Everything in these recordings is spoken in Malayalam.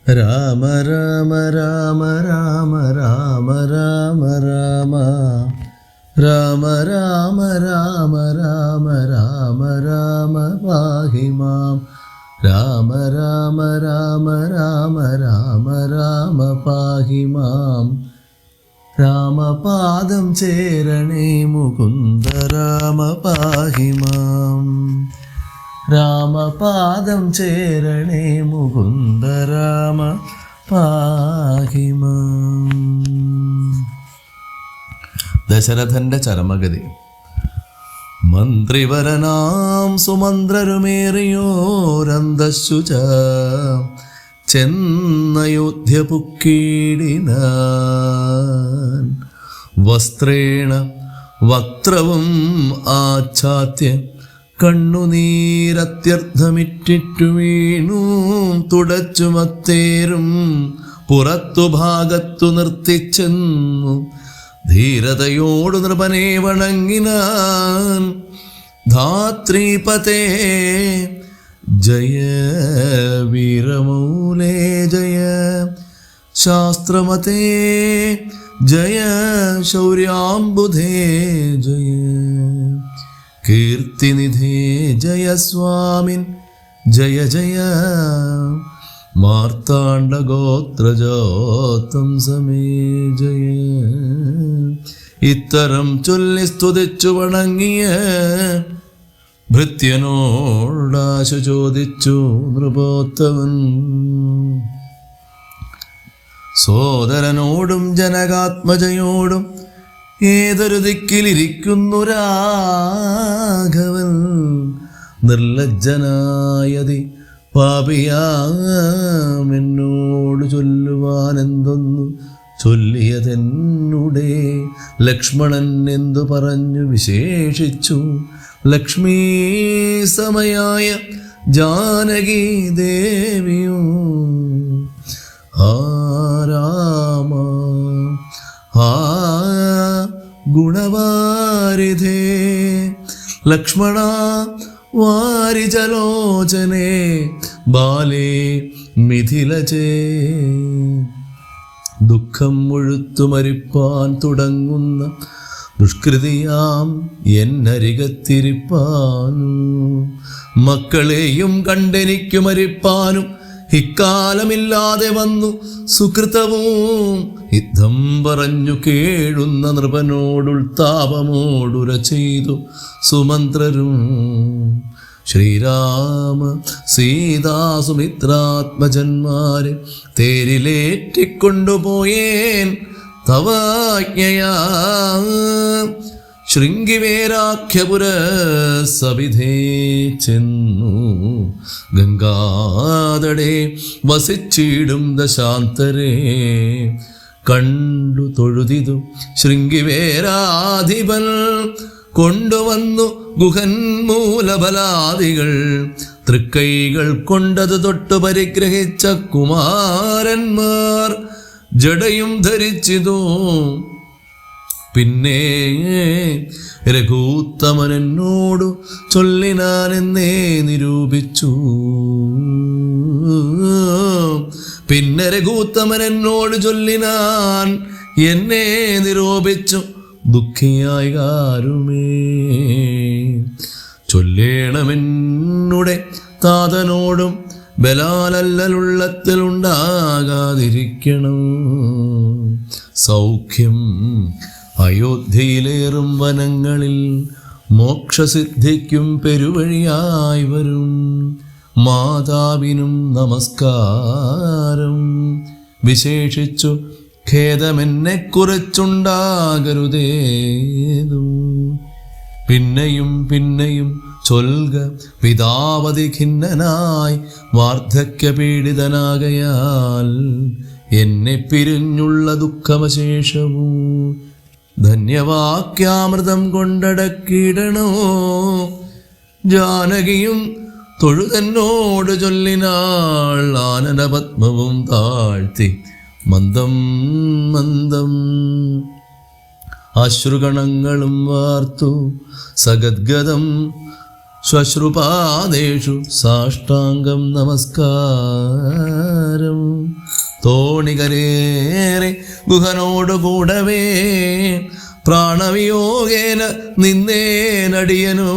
രാമ രാമ രാമ രാമ രാമ രാമ രാമ രാമ രാമ രാമ രാമ രാമ രാമ പാഹി മാം. രാമ രാമ രാമ രാമ രാമ രാമ പാഹി മാം. രാമപാദം ചേരണേ മുകുന്ദ രാമ പാഹി മാം. രാമപാദം ചേരണേ മുകുന്ദ രാമ പാഹി മാം. ദശരഥന്റെ ചരമഗതി. മന്ത്രിവരനാം സുമന്ത്രരുമേറിയോരന്തശുച ചെന്നയോധ്യ പുക്കീടിനാൻ. വസ്ത്രേണ വക്ത്രവും ആച്ഛാദ്യ കണ്ണുനീരത്യർത്ഥമിറ്റിട്ടു വീണു. തുടച്ചുമത്തേരും പുറത്തു ഭാഗത്തു നിർത്തിച്ചെന്നു ധീരതയോടു നൃപനെ വണങ്ങിനാൻ. ധാത്രീപതേ ജയ വീരമൗലേ ജയ ശാസ്ത്രമതേ ജയ ശൗര്യാംബുധേ ജയ കീർത്തിനിധേ ജയ സ്വാമിൻ ജയ ജയ മാർത്താണ്ഡഗോത്രജോത്തം സമേ ജയ. ഇത്തരം ചൊല്ലി സ്തുതിച്ചു വണങ്ങിയ ഭൃത്യനോടാശു ചോദിച്ചു നൃപോത്തമൻ. സോദരനോടും ജനകാത്മജയോടും ഏതൊരു ദിക്കിലിരിക്കുന്നു രാഘവൻ. നിർലജ്ജനായതി പാപിയാമെന്നോട് ചൊല്ലുവാൻ എന്തൊന്നു ചൊല്ലിയതെന്നുടെ. ലക്ഷ്മണൻ എന്തു പറഞ്ഞു വിശേഷിച്ചു. ലക്ഷ്മീ സമയായ ജാനകി ദേവിയും ആ രാമ ആ ഗുണവാരിധേ ലക്ഷ്മണ വാരിജലോചനേ ബാലേ മിഥിലചേ. ദുഃഖം മുഴുത്തു മരിപ്പാൻ തുടങ്ങുന്ന ദുഷ്കൃതിയാം എന്നരികത്തിരിപ്പാനും മക്കളെയും കണ്ടെനിക്കു മരിപ്പാനും ഇക്കാലമില്ലാതെ വന്നു സുകൃതവും. യുദ്ധം പറഞ്ഞു കേഴുന്ന നൃപനോടുൾത്താപമോടുര ചെയ്തു സുമന്ത്രരും. ശ്രീരാമ സീതാസുമിത്രാത്മജന്മാരെ തേരിലേറ്റിക്കൊണ്ടുപോയേൻ തവാജ്ഞയാ. ശൃംഗിവേരാഖ്യപുര സവിധേ ചെന്നു ഗംഗാതടേ വസിച്ചിടും ദശാന്തരേ. കണ്ടു തൊഴുതിതു ശൃംഗിവേരാധിപൻ കൊണ്ടുവന്നു ഗുഹൻ മൂലബലാദികൾ. തൃക്കൈകൾ കൊണ്ടത് തൊട്ടു പരിഗ്രഹിച്ച കുമാരന്മാർ ജടയും ധരിച്ചിതോ. പിന്നെ രഘൂത്തമനോടു ചൊല്ലിനാനെന്നേ നിരൂപിച്ചു. പിന്നെ രഘൂത്തമനോട് ചൊല്ലിനാൻ എന്നെ നിരൂപിച്ചു. ദുഃഖിയായി കാരുമേ ചൊല്ലേണമെന്നുടെ താതനോടും ബലാലല്ലുള്ളത്തിലുണ്ടാകാതിരിക്കണം. സൗഖ്യം അയോധ്യയിലേറും വനങ്ങളിൽ മോക്ഷസിദ്ധിക്കും പെരുവഴിയായി വരും. മാതാവിനും നമസ്കാരം. വിശേഷിച്ചു ഖേദമെന്നെക്കുറിച്ചുണ്ടാകരുതേതു. പിന്നെയും പിന്നെയും ചൊൽക പിതാവതി ഖിന്നനായി വാർദ്ധക്യപീഡിതനാകയാൽ എന്നെ പിരിഞ്ഞുള്ള ദുഃഖമശേഷവും ധന്യവാക്യാമൃതം കൊണ്ടടക്കിടണോ. ജാനകിയും തൊഴുതെന്നോട് ചൊല്ലിനാൾ ആനനപത്മവും താഴ്ത്തി മന്ദം മന്ദം. അശ്രുഗണങ്ങളും വാർത്തു സഗദ്ഗദം ശ്വശ്രുപാദേഷു സാഷ്ടാംഗം നമസ്കാരം. തോണികരേറെ ഗുഹനോടു കൂടവേ പ്രാണവിയോഗേന നിന്നേനടിയനോ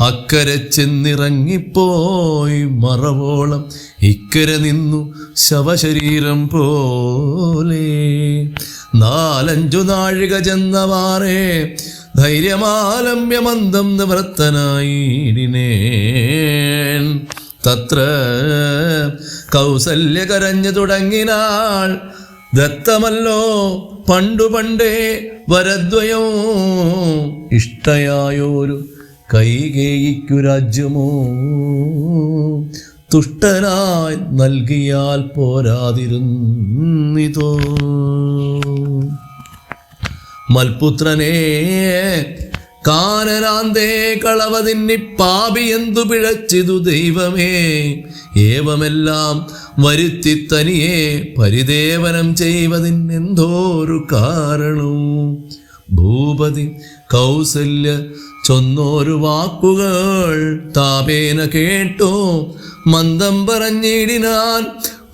അക്കരെ ചെന്നിറങ്ങിപ്പോയി മറവോളം ഇക്കരെ നിന്നു ശവശരീരം പോലെ 4-5 നാഴിക ചെന്നവാറേ ധൈര്യമാലമ്യമന്ദം നിവൃത്തനായിടിനേൻ തത്ര കൗസല്യ കരഞ്ഞു തുടങ്ങിനാൾ ദത്തമല്ലോ പണ്ടേ വരദ്വയോ ഇഷ്ടയായോരു കൈകേയിക്കു രാജ്യമോ തുഷ്ടനായി നൽകിയാൽ പോരാതിരുന്നിതോ മൽപുത്രനെ കാനനാന്തേ കളവതിന്നി പാപി എന്തു പിഴച്ചിതു ദൈവമേ ഏവമെല്ലാം വരുത്തി തനിയെ പരിദേവനം ചെയ്വതിനെന്തോരു കാരണവും ഭൂപതി കൗസല്യ ചൊന്നോരു വാക്കുകൾ താപേന കേട്ടോ മന്ദം പറഞ്ഞിടിനാൻ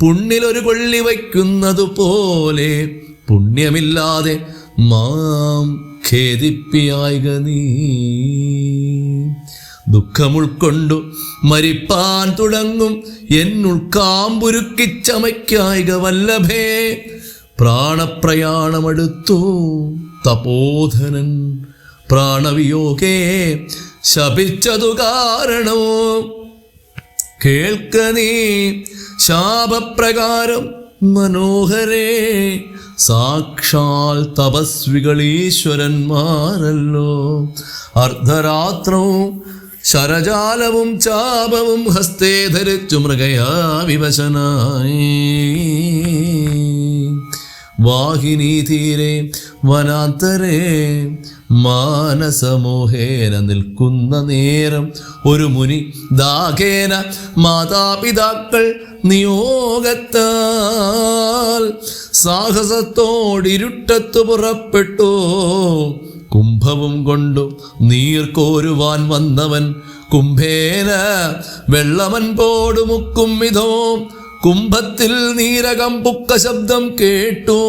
പുണ്ണിലൊരു കൊള്ളി വയ്ക്കുന്നതു പോലെ പുണ്യമില്ലാതെ മാം ഖേദിപ്പിയായിക നീ ദുഃഖമുൾക്കൊണ്ടു മരിപ്പാൻ തുടങ്ങും എന്നുൾക്കാമ്പുരുക്കിച്ചമയ്ക്കായിക വല്ലഭേ പ്രാണപ്രയാണമെടുത്തു തപോധനൻ പ്രാണവിയോഗേ ശപിച്ചതു കാരണമോ കേൾക്ക നീ ശാപപ്രകാരം മനോഹരേ സാക്ഷാൽ തപസ്വികളീശ്വരന്മാരല്ലോ അർദ്ധരാത്രവും ശരജാലവും ചാപവും ഹസ്തേ ധരിച്ചു മൃഗയാ വിവശനായി വാഹിനീതീരെ വനാന്തരേ മാനസമോഹേന നിൽക്കുന്ന നേരം ഒരു മുനി ദാഹേന മാതാപിതാക്കൾ നിയോഗത്താൽ സാഹസത്തോടിരുട്ടത്തു പുറപ്പെട്ടു കുംഭവും കൊണ്ടു നീർക്കോരുവാൻ വന്നവൻ കുംഭേന വെള്ളമൻ പോടുമുക്കും വിധോ കുംഭത്തിൽ നീരകം പുക്ക ശബ്ദം കേട്ടു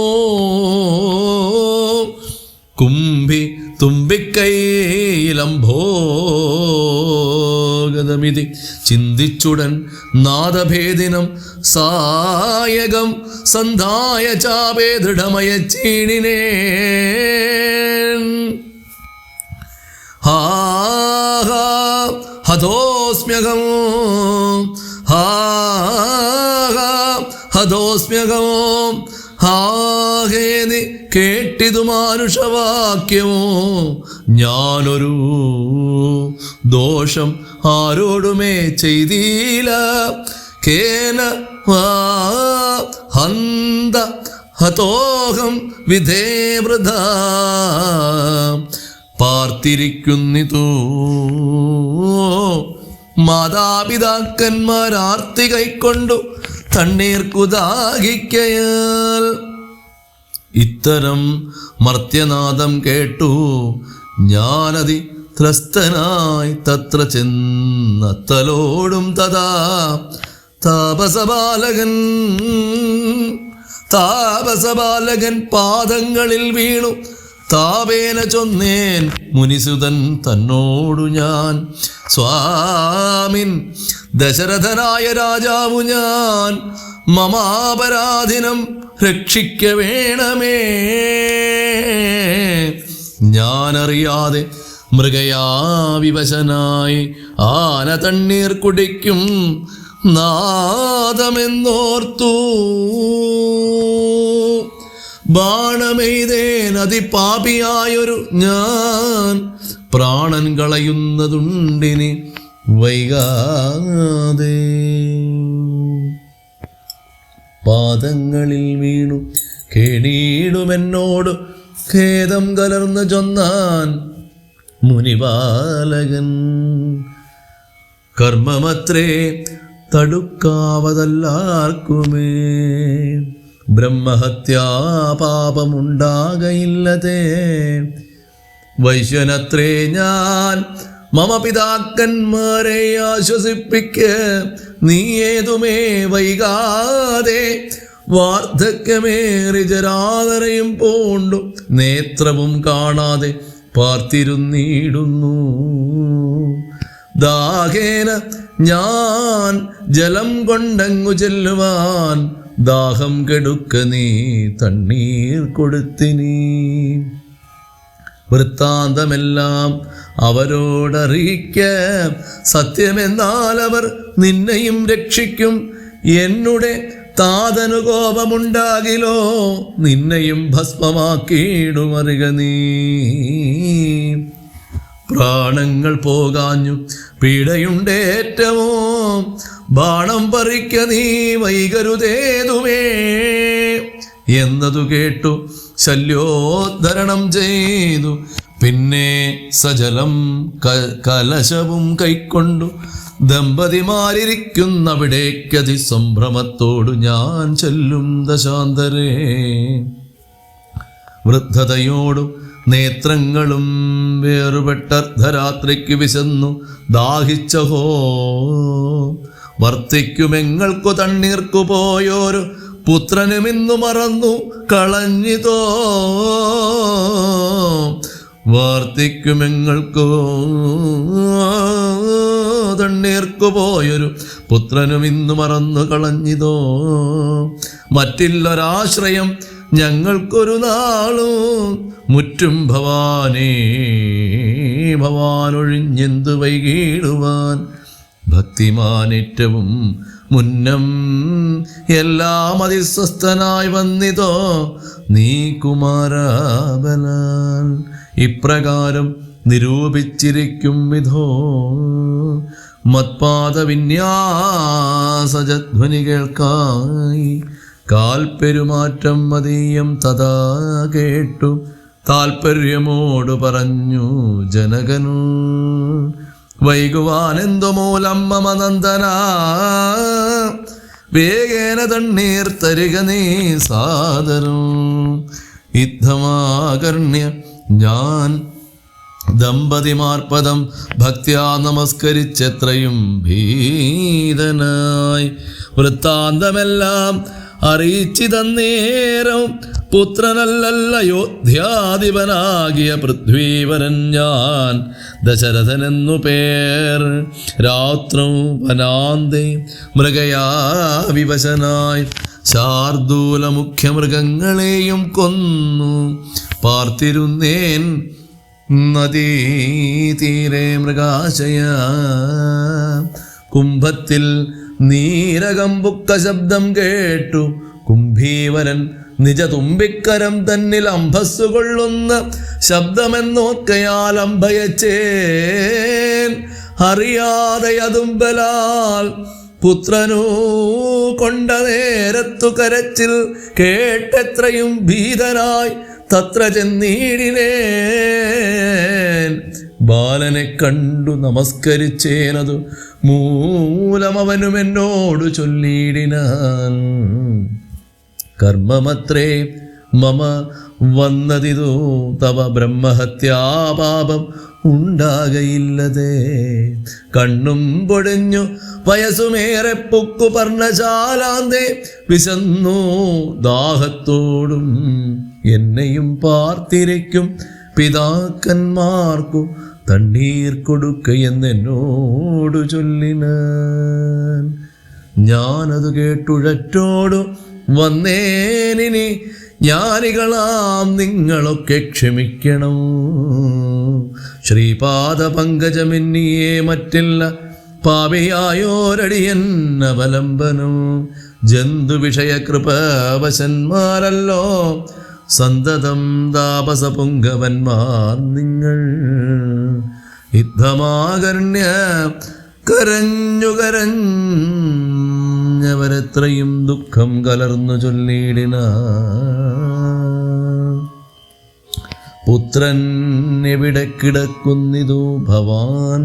കുംഭി തുമ്പിക്കൈലംഭോഗതമിതി ചിന്തിച്ചുടൻ നാദഭേദിനം സായകം സന്ധായ ചാപേ ദൃഢമയ ചീണിനേ ഹതോസ്മ്യകം ഹതോസ്മ്യകമോ ഹാഹേതി കേട്ടിതു മാനുഷവാക്യമോ ഞാനൊരു ദോഷം ആരോടുമേ ചെയ്തീല കേന ഹന്ത ഹതോഹം വിധേവൃത പാർത്തിരിക്കുന്നിതോ മാതാപിതാക്കന്മാരാർത്തി കൈക്കൊണ്ടു തണ്ണീർക്കുദാഹിക്കയാൽ ഇത്തരം മർത്യനാദം കേട്ടു ഞാനതി ത്രസ്തനായി തത്ര ചെന്നത്തലോടും തഥാ താപസബാലകൻ പാദങ്ങളിൽ വീണു താപേന ചൊന്നേൻ മുനിസുതൻ തന്നോടു ഞാൻ സ്വാമിൻ ദശരഥനായ രാജാവു ഞാൻ മമാപരാധിനം രക്ഷിക്ക വേണമേ ഞാനറിയാതെ മൃഗയാ വിവശനായി ആന തണ്ണീർ കുടിക്കും നാദമെന്നോർത്തു ബാണമെയ്തേൻ അതിപാപിയായൊരു ഞാൻ പ്രാണൻ കളയുന്നതുണ്ടിനി വൈകാതെ പാദങ്ങളിൽ വീണു കേണീടുമെന്നോട് ഖേദം കലർന്ന് ചൊന്നാൻ മുനിബാലകൻ കർമ്മമത്രേ തടുക്കാവതല്ലാർക്കുമേ ബ്രഹ്മഹത്യാപാപമുണ്ടാകയില്ലതേ വൈശ്വനത്രേ ഞാൻ മമ പിതാക്കന്മാരെ ആശ്വസിപ്പിക്ക് നീ ഏതുമേ വൈകാതെ വാർദ്ധക്യമേറി ജരാതരയും പൂണ്ടു നേത്രവും കാണാതെ പാർത്തിരുന്നിടുന്നു. ദാഹേന ഞാൻ ജലം കൊണ്ടങ്ങു ചെല്ലുവാൻ ദാഹം കെടുക്ക നീ തണ്ണീർ കൊടുത്തിനി. വൃത്താന്തമെല്ലാം അവരോടറിയിക്ക, സത്യമെന്നാൽ അവർ നിന്നെയും രക്ഷിക്കും. എന്നുടെ താതനു കോപമുണ്ടാകിലോ നിന്നെയും ഭസ്മമാക്കിയിടുമറിക നീ. പ്രാണങ്ങൾ പോകാഞ്ഞു പീഡയുണ്ടേറ്റമോ, ബാണം പറിക്ക നീ വൈകരുതേതുമേ എന്നതു കേട്ടു ശല്യോദ്ധരണം ചെയ്തു. പിന്നെ സജലം കലശവും കൈക്കൊണ്ടു ദമ്പതിമാരിയ്ക്കുന്നവിടേക്കതി സംഭ്രമത്തോടു ഞാൻ ചെല്ലും ദശാന്തരേ. വൃദ്ധതയോടു നേത്രങ്ങളും വേറുപെട്ട അർദ്ധരാത്രിക്ക് വിശന്നു ദാഹിച്ചഹോ. വർത്തിക്കുമെങ്ങൾക്കു തണ്ണീർക്കു പോയോരു പുത്രനുമിന്നു മറന്നു കളഞ്ഞിതോ. വാർത്തിക്കുമെങ്ങൾക്കു തണ്ണീർക്കു പോയൊരു പുത്രനും ഇന്നു മറന്നു കളഞ്ഞിതോ. മറ്റില്ലൊരാശ്രയം ഞങ്ങൾക്കൊരു നാളും മുറ്റും ഭവാനേ. ഭവാനൊഴിഞ്ഞെന്തു വൈകിടുവാൻ ഭക്തിമാനേറ്റവും മുന്നം എല്ലാം അതിസ്വസ്ഥനായി വന്നിതോ നീ കുമാരബലാൽ. ഇപ്രകാരം നിരൂപിച്ചിരിക്കും വിധോ മത്പാദവിന്യാസജധ്വനി കേൾക്കായി. കാൽപ്പെരുമാറ്റം മതീയം തഥാ കേട്ടു താൽപര്യമോടു പറഞ്ഞു ജനകനു. വൈകുവാനെന്തു മൂലം മമ നന്ദന, വേഗേന തണ്ണീർ തരിക നീ സാദരം. യുദ്ധമാകർണ്യ ഞാൻ ദമ്പതിമാർപ്പദം ഭക്ത്യാ നമസ്കരിച്ചെത്രയും ഭീതനായി. വൃത്താന്തമെല്ലാം അറിയിച്ചിതന്നേരം പുത്രനല്ലയോധ്യാധിപനാകിയ പൃഥ്വീവരൻ ഞാൻ ദശരഥനെന്നു പേർ. രാത്രൗ വനാന്തേ മൃഗയാ വിവശനായി ശാർദൂല മുഖ്യമൃഗങ്ങളെയും കൊന്നു പാർത്തിരുന്നേൻ നദീതീരെ മൃഗാശയ. കുംഭത്തിൽ നീരകമ്പുക്ക ശബ്ദം കേട്ടു കുംഭീവരൻ നിജ തുമ്പിക്കരം തന്നിൽ അംഭസ്സു കൊള്ളുന്ന ശബ്ദമെന്നോക്കയാൽ അമ്പയച്ചേൻ. അറിയാതെ അതുമ്പലാൽ പുത്രനു കൊണ്ട നേരത്തു കരച്ചിൽ കേട്ടെത്രയും ഭീതനായി തത്ര ചെന്നീടിനേൻ. ബാലനെ കണ്ടു നമസ്കരിച്ചേനതു മൂലമവനും എന്നോട് ചൊല്ലിയിടിനാൻ. കർമ്മമത്രേ മമ വന്നതിതു തവ ബ്രഹ്മഹത്യാപാപം ഉണ്ടാകയില്ലതേ. കണ്ണും പൊടിഞ്ഞു വയസ്സുമേറെ പുക്കു പർണശാലാന്തേ വിശന്നു ദാഹത്തോടും എന്നെയും പാർത്തിരിക്കും പിതാക്കന്മാർക്കു തണ്ണീർ കൊടുക്കയെന്നോടു ചൊല്ലിനാൻ. ഞാനതു കേട്ടുഴറ്റോടു വന്നേനിനി ജ്ഞാനികളാം നിങ്ങളൊക്കെ ക്ഷമിക്കണം. ശ്രീപാദ പങ്കജമെന്നിയേ മറ്റില്ല പാപിയായോരടിയൻ അവലംബനം. ജന്തുവിഷയകൃപവശന്മാരല്ലോ സന്തതം താപസപുങ്കവന്മാർ നിങ്ങൾ. യുദ്ധമാകർണ്യ കരഞ്ഞവരെത്രയും ദുഃഖം കലർന്നു ചൊല്ലിയിടിന. പുത്രൻ എവിടെ കിടക്കുന്നിതു ഭവാൻ,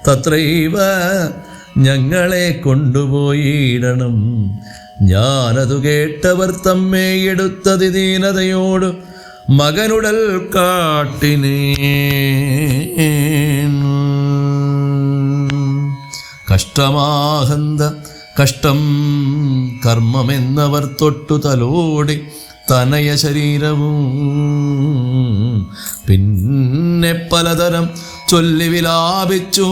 തത്രൈവ ഞങ്ങളെ കൊണ്ടുപോയിടണം. ഞാനതു കേട്ടവർ തമ്മേ എടുത്തതി ദീനതയോട് മകനുടൽ കാട്ടിനേ. കഷ്ടമാഹന്ത കഷ്ടം കർമ്മമെന്നവർ തൊട്ടു തലോടി തനയ ശരീരവും പിന്നെ പലതരം ചൊല്ലി വിലാപിച്ചു.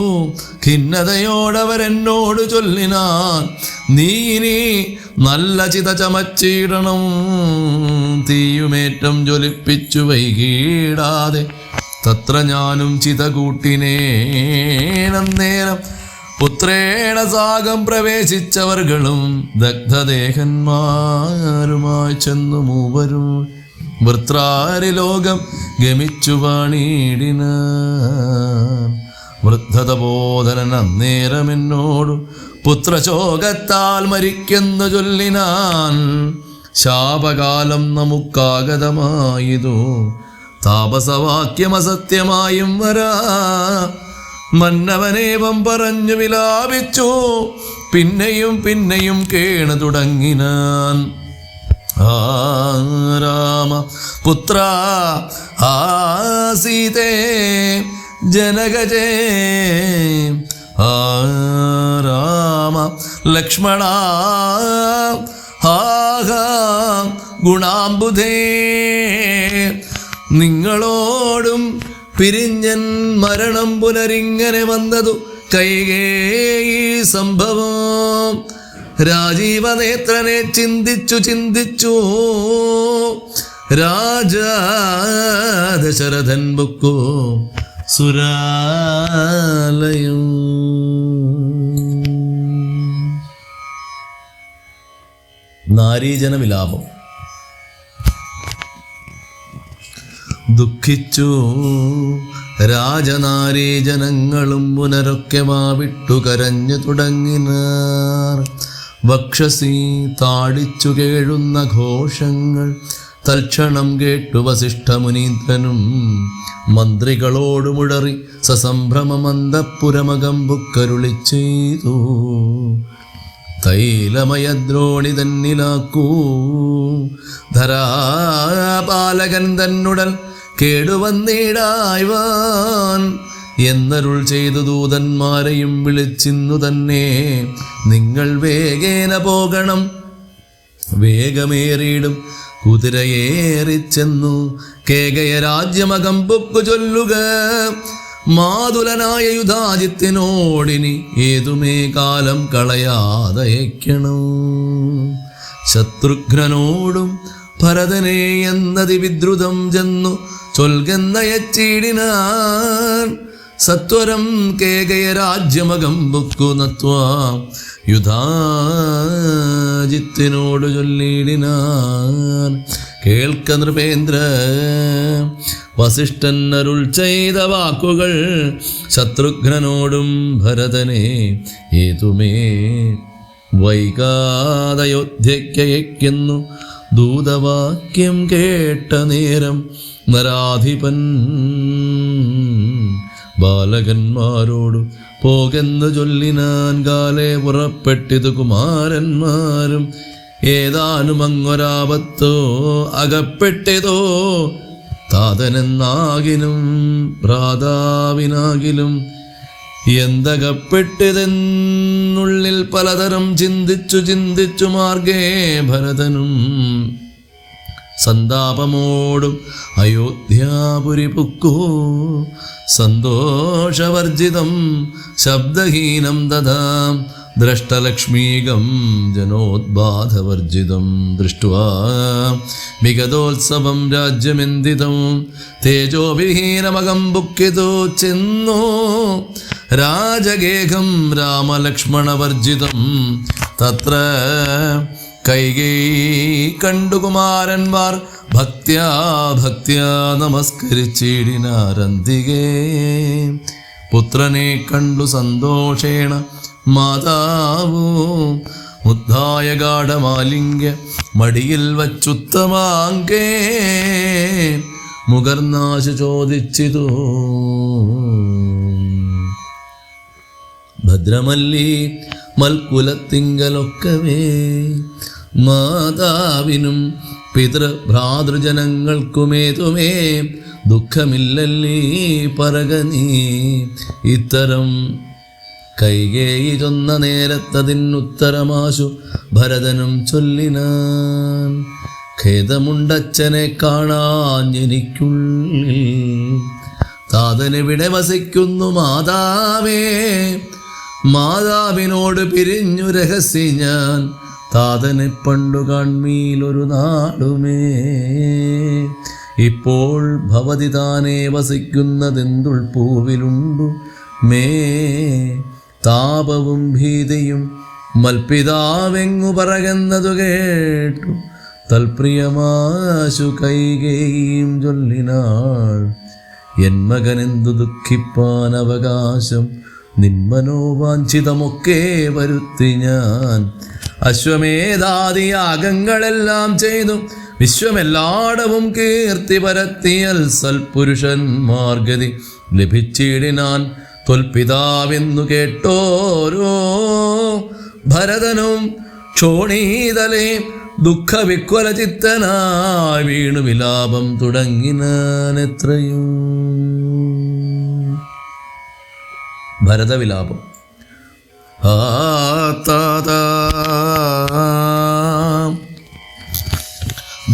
ഖിന്നതയോടവരെന്നോട് ചൊല്ലിനാൻ, നീ ഇനി നല്ല ചിത ചമച്ചിടണം, തീയുമേറ്റം ജ്വലിപ്പിച്ചു വൈകിടാതെ. തത്ര ഞാനും ചിത കൂട്ടിനേനന്നേരം പുത്രേണ സാഗം പ്രവേശിച്ചവർകളും ദഗ്ധദേഹന്മാരുമായി ചെന്നു മൂവരും വൃത്രാരിലോകം ഗമിച്ചു വാണിടിനാൻ. വൃദ്ധതബോധനൻ അന്നേരം എന്നോടു പുത്രശോകത്താൽ മരിക്കെന്നു ചൊല്ലിനാൻ. ശാപകാലം നമുക്കാഗതമായതു, താപസവാക്യമസത്യമായും വരാ. മന്നവനേവം പറഞ്ഞു വിലാപിച്ചു, പിന്നെയും പിന്നെയും കേണു തുടങ്ങിനാൻ. ആ രാമ പുത്ര ആ സീതേ ജനകജേ, ആ രാമ ലക്ഷ്മണ ആഹ ഗുണാംബുധേ, നിങ്ങളോടും പിരിഞ്ഞൻ മരണം പുനരിങ്ങനെ വന്നതു കൈകേയി സംഭവം. രാജീവനേത്രനെ ചിന്തിച്ചു ചിന്തിച്ചു രാജാ ദശരഥൻ ബുക്കു സുരാലയം. നാരീജന വിലാപം. ദുഃഖിച്ചു രാജനാരീജനങ്ങളും പുനരൊക്കെ വാവിട്ടു കരഞ്ഞു തുടങ്ങിനാർ. വക്ഷസി താടിച്ചു കേഴുന്ന ഘോഷങ്ങൾ തൽക്ഷണം കേട്ടു വസിഷ്ഠമുനീന്ദ്രനും മന്ത്രികളോടു മുഴറി സസംഭ്രമമന്തപുരമകമ്പുക്കരുളി ചെയ്തു. തൈലമയദ്രോണി തന്നിലാക്കൂ, ധരാപാലകൻ തന്നുടൽ കേടുവന്നിടായ്വാൻ എന്നരുൾ ചെയ്തു ദൂതന്മാരെയും വിളിച്ചിന്നു തന്നെ. നിങ്ങൾ വേഗേന പോകണം, വേഗമേറിയിടും കുതിരയേറിച്ചെന്നു കേകയ രാജ്യമകമ്പുക്കു ചൊല്ലുക. മാതുലനായ യുധാജിത്തിനോടിനി ഏതുമേ കാലം കളയാതയക്കണം. ശത്രുഘ്നനോടും ഭരതനെ എന്നതി വിദ്രുതം ചെന്നു ചൊൽകെന്നയച്ചിടിനാൻ. സത്വരം കേകയ രാജ്യമകമ്പുക്കു നത്വാ യുധാജിത്തിനോട് ചൊല്ലിടിനാൻ. കേൾക്ക നൃപേന്ദ്ര, വസിഷ്ഠൻ അരുൾ ചെയ്ത വാക്കുകൾ ശത്രുഘ്നനോടും ഭരതനെ ഏതുമേ വൈകാതയോധ്യയ്ക്കയക്കുന്നു. ദൂതവാക്യം കേട്ട നേരം നരാധിപൻ ബാലകന്മാരോടു പോകെന്നു ചൊല്ലിനാൻ. കാലേ പുറപ്പെട്ടിതു കുമാരന്മാരും ഏതാനും അങ്ങൊരാപത്തോ അകപ്പെട്ടിതോ. താതനെന്നാകിലും ഭ്രാതാവിനാകിലും എന്തകപ്പെട്ടിതെന്നുള്ളിൽ പലതരം ചിന്തിച്ചു ചിന്തിച്ചു മാർഗേ ഭരതനും സന്താപമോടും അയോധ്യാപുരി പുക്കു. സന്തോഷവർജിതം ശബ്ദഹീനം ദദാം ദ്രഷ്ടലക്ഷ്മീകം ജനോദ്ബാധവർജിതം ദൃഷ്ട്വാ വിഗതോത്സവം രാജ്യമെന്തിതം. തേജോവിഹീനമകമ്പുക്കിതു ചെന്നു രാജഗേഹം രാമലക്ഷ്മണവർജിതം. തത്ര കൈകേയി കണ്ടു കുമാരന്മാർ ഭക്ത്യാ ഭക്ത്യാ നമസ്കരിച്ചിടിനാരന്തികേ. പുത്രനെ കണ്ടു സന്തോഷേണ മാതാവു മുദ്ധായ ഗാഠമാലിംഗ്യ മടിയിൽ വച്ചുത്തമാങ്കേ മുകർനാശു ചോദിച്ചിതു. ഭദ്രമല്ലി മൽക്കുലത്തിങ്കലൊക്കവേ മാതാവിനും പിതൃഭ്രാതൃജനങ്ങൾക്കുമേതുമേ ദുഃഖമില്ലല്ലീ പറകനീ. ഇത്തരം കൈകേയി ചൊന്ന നേരത്തതിനുത്തരമാശു ഭരതനും ചൊല്ലിനാൻ. ഖേദമുണ്ടച്ഛനെ കാണാഞ്ഞെനിക്കുള്ളിൽ, താതനെവിടെ വസിക്കുന്നു മാതാവേ. മാതാവിനോട് പിരിഞ്ഞു രഹസ്യ ഞാൻ, താതനെ പണ്ടു കാൺമീലൊരു നാടുമേ. ഇപ്പോൾ ഭവതി താനേ വസിക്കുന്നതെന്തുൾപ്പൂവിലുണ്ടു മേ. താപവും ഭീതിയും മൽപിതാവെങ്ങു പറകുന്നതു കേട്ടു, തൽപ്രിയമാശു കൈകേയിയും ചൊല്ലിനാൾ. എൻ മകനെന്തു ദുഃഖിപ്പാൻ അവകാശം, നിന്മനോവാഞ്ചിതമൊക്കെ വരുത്തി ഞാൻ. അശ്വമേധാദി യാഗങ്ങളെല്ലാം ചെയ്തു വിശ്വമെല്ലാടവും കീർത്തി പരത്തിയൽ സൽപുരുഷന്മാർഗതി ലഭിച്ചിടിനാൻ. ത്വൽപിതാവെന്നു കേട്ടോരോ ഭരതനും ക്ഷോണീതലേ ദുഃഖവിക്വലചിത്തനായി വീണു വിലാപം തുടങ്ങിനാൻ. എത്രയും ഭരതവിലാപം.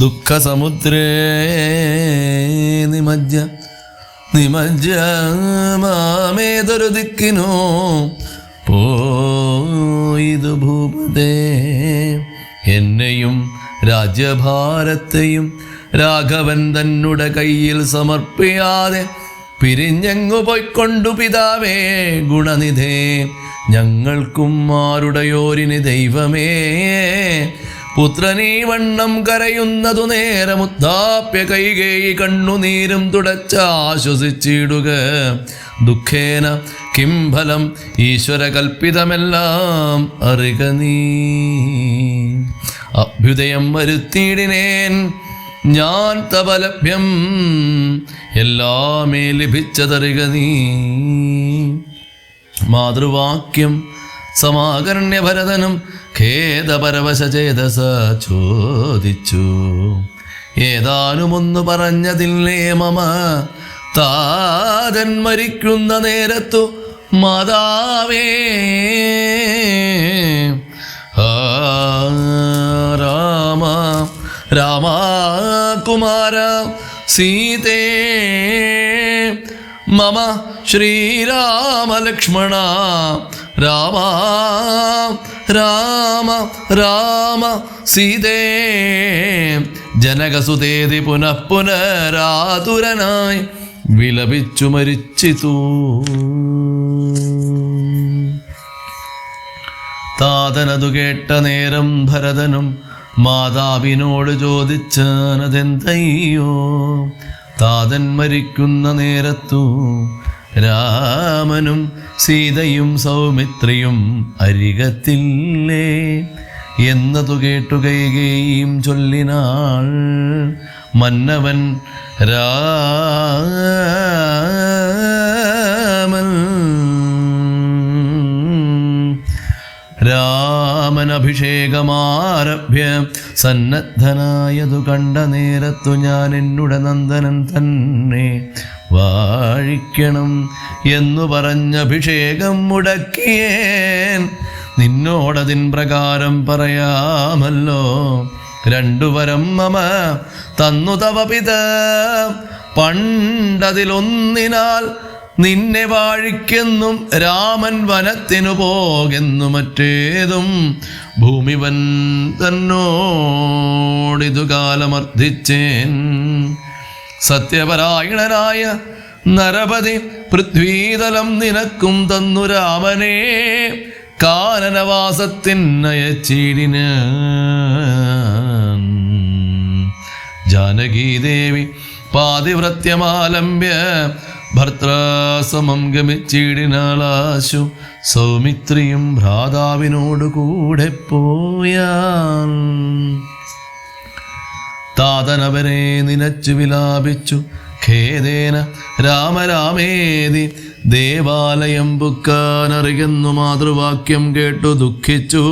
ദുഃഖസമുദ്രേ നിമജ്ജ മാമേതൊരു ദിക്കിനോ പോയിതു ഭൂപതേ. എന്നെയും രാജ്യഭാരത്തെയും രാഘവൻ തന്നുടെ കയ്യിൽ സമർപ്പിയാതെ പിരിഞ്ഞെങ്ങു പോയിക്കൊണ്ടു പിതാവേ ഗുണനിധേ. ഞങ്ങൾക്കും ആരുടെയോരിനി ദൈവമേ. പുത്രനീ വണ്ണം കരയുന്നതു നേരമുദ്ധാപ്യ കൈകേയി കണ്ണുനീരും തുടച്ചാശ്വസിച്ചിടുക. ദുഃഖേന കിം ഫലം ഈശ്വര കൽപ്പിതമെല്ലാം അറിക നീ. അഭ്യുദയം വരുത്തിയിടിനേൻ ഞാൻ തവലഭ്യം, എല്ലാമേ ലഭിച്ചതറിക നീ. മാതൃവാക്യം സമാകർണ്യ ഭരതനും ഖേദപരവശചേതസ ചോദിച്ചു. ഏതാനുമൊന്നു പറഞ്ഞതില്ലേ മമ, താതൻ മരിക്കുന്ന നേരത്തു മാതാവേ. രാമ രാമ കുമാര സീതേ മമ ശ്രീരാമലക്ഷ്മണ. രാമ രാമ രാമ സീതേ. ജനകസുതേതി പുനഃ പുനരാതുരനായി വിലപിച്ചു മരിച്ചിതു. താതനതു കേട്ട നേരം ഭരതനും മാതാവിനോട് ചോദിച്ചാനതെന്തയ്യോ. താതൻ മരിക്കുന്ന നേരത്തു രാമനും സീതയും സൗമിത്രിയും അരികത്തില്ലേ എന്നതു കേട്ടു കൈകേയിയും ചൊല്ലിനാൾ. മന്നവൻ രാമൻ അഭിഷേകമാരഭ്യ സന്നദ്ധനായതു കണ്ട നേരത്തു ഞാൻ എന്നുടെ നന്ദനൻ തന്നെ വാഴിക്കണം എന്നു പറഞ്ഞഭിഷേകം മുടക്കിയേൻ. നിന്നോടതിൻ പ്രകാരം പറയാമല്ലോ. രണ്ടുവരം മമ തന്നു തവ പിത, പണ്ടതിലൊന്നിനാൽ നിന്നെ വാഴിക്കെന്നും രാമൻ വനത്തിനു പോകെന്നു മറ്റേതും ഭൂമിവൻ തന്നോടിതു കാലമർദ്ധിച്ചേൻ. സത്യപരായണനായ നരപതി പൃഥ്വീതലം നിനക്കും തന്നു രാമനെ കാനനവാസത്തിനയച്ചിടിന. ജാനകീദേവി പാതിവ്രത്യമാലംബ്യ ഭർത്തൃസമം ഗമിച്ചിടിനാളാശു. സൗമിത്രിയും ഭ്രാതാവിനോടു കൂടെ പോയാൽ താതനവരെ നിനച്ചു വിലാപിച്ചു ഖേദേന രാമരാമേതി. ദേവാലയം പുക്കാനറിയുന്നു മാതൃവാക്യം കേട്ടു ദുഃഖിച്ചു.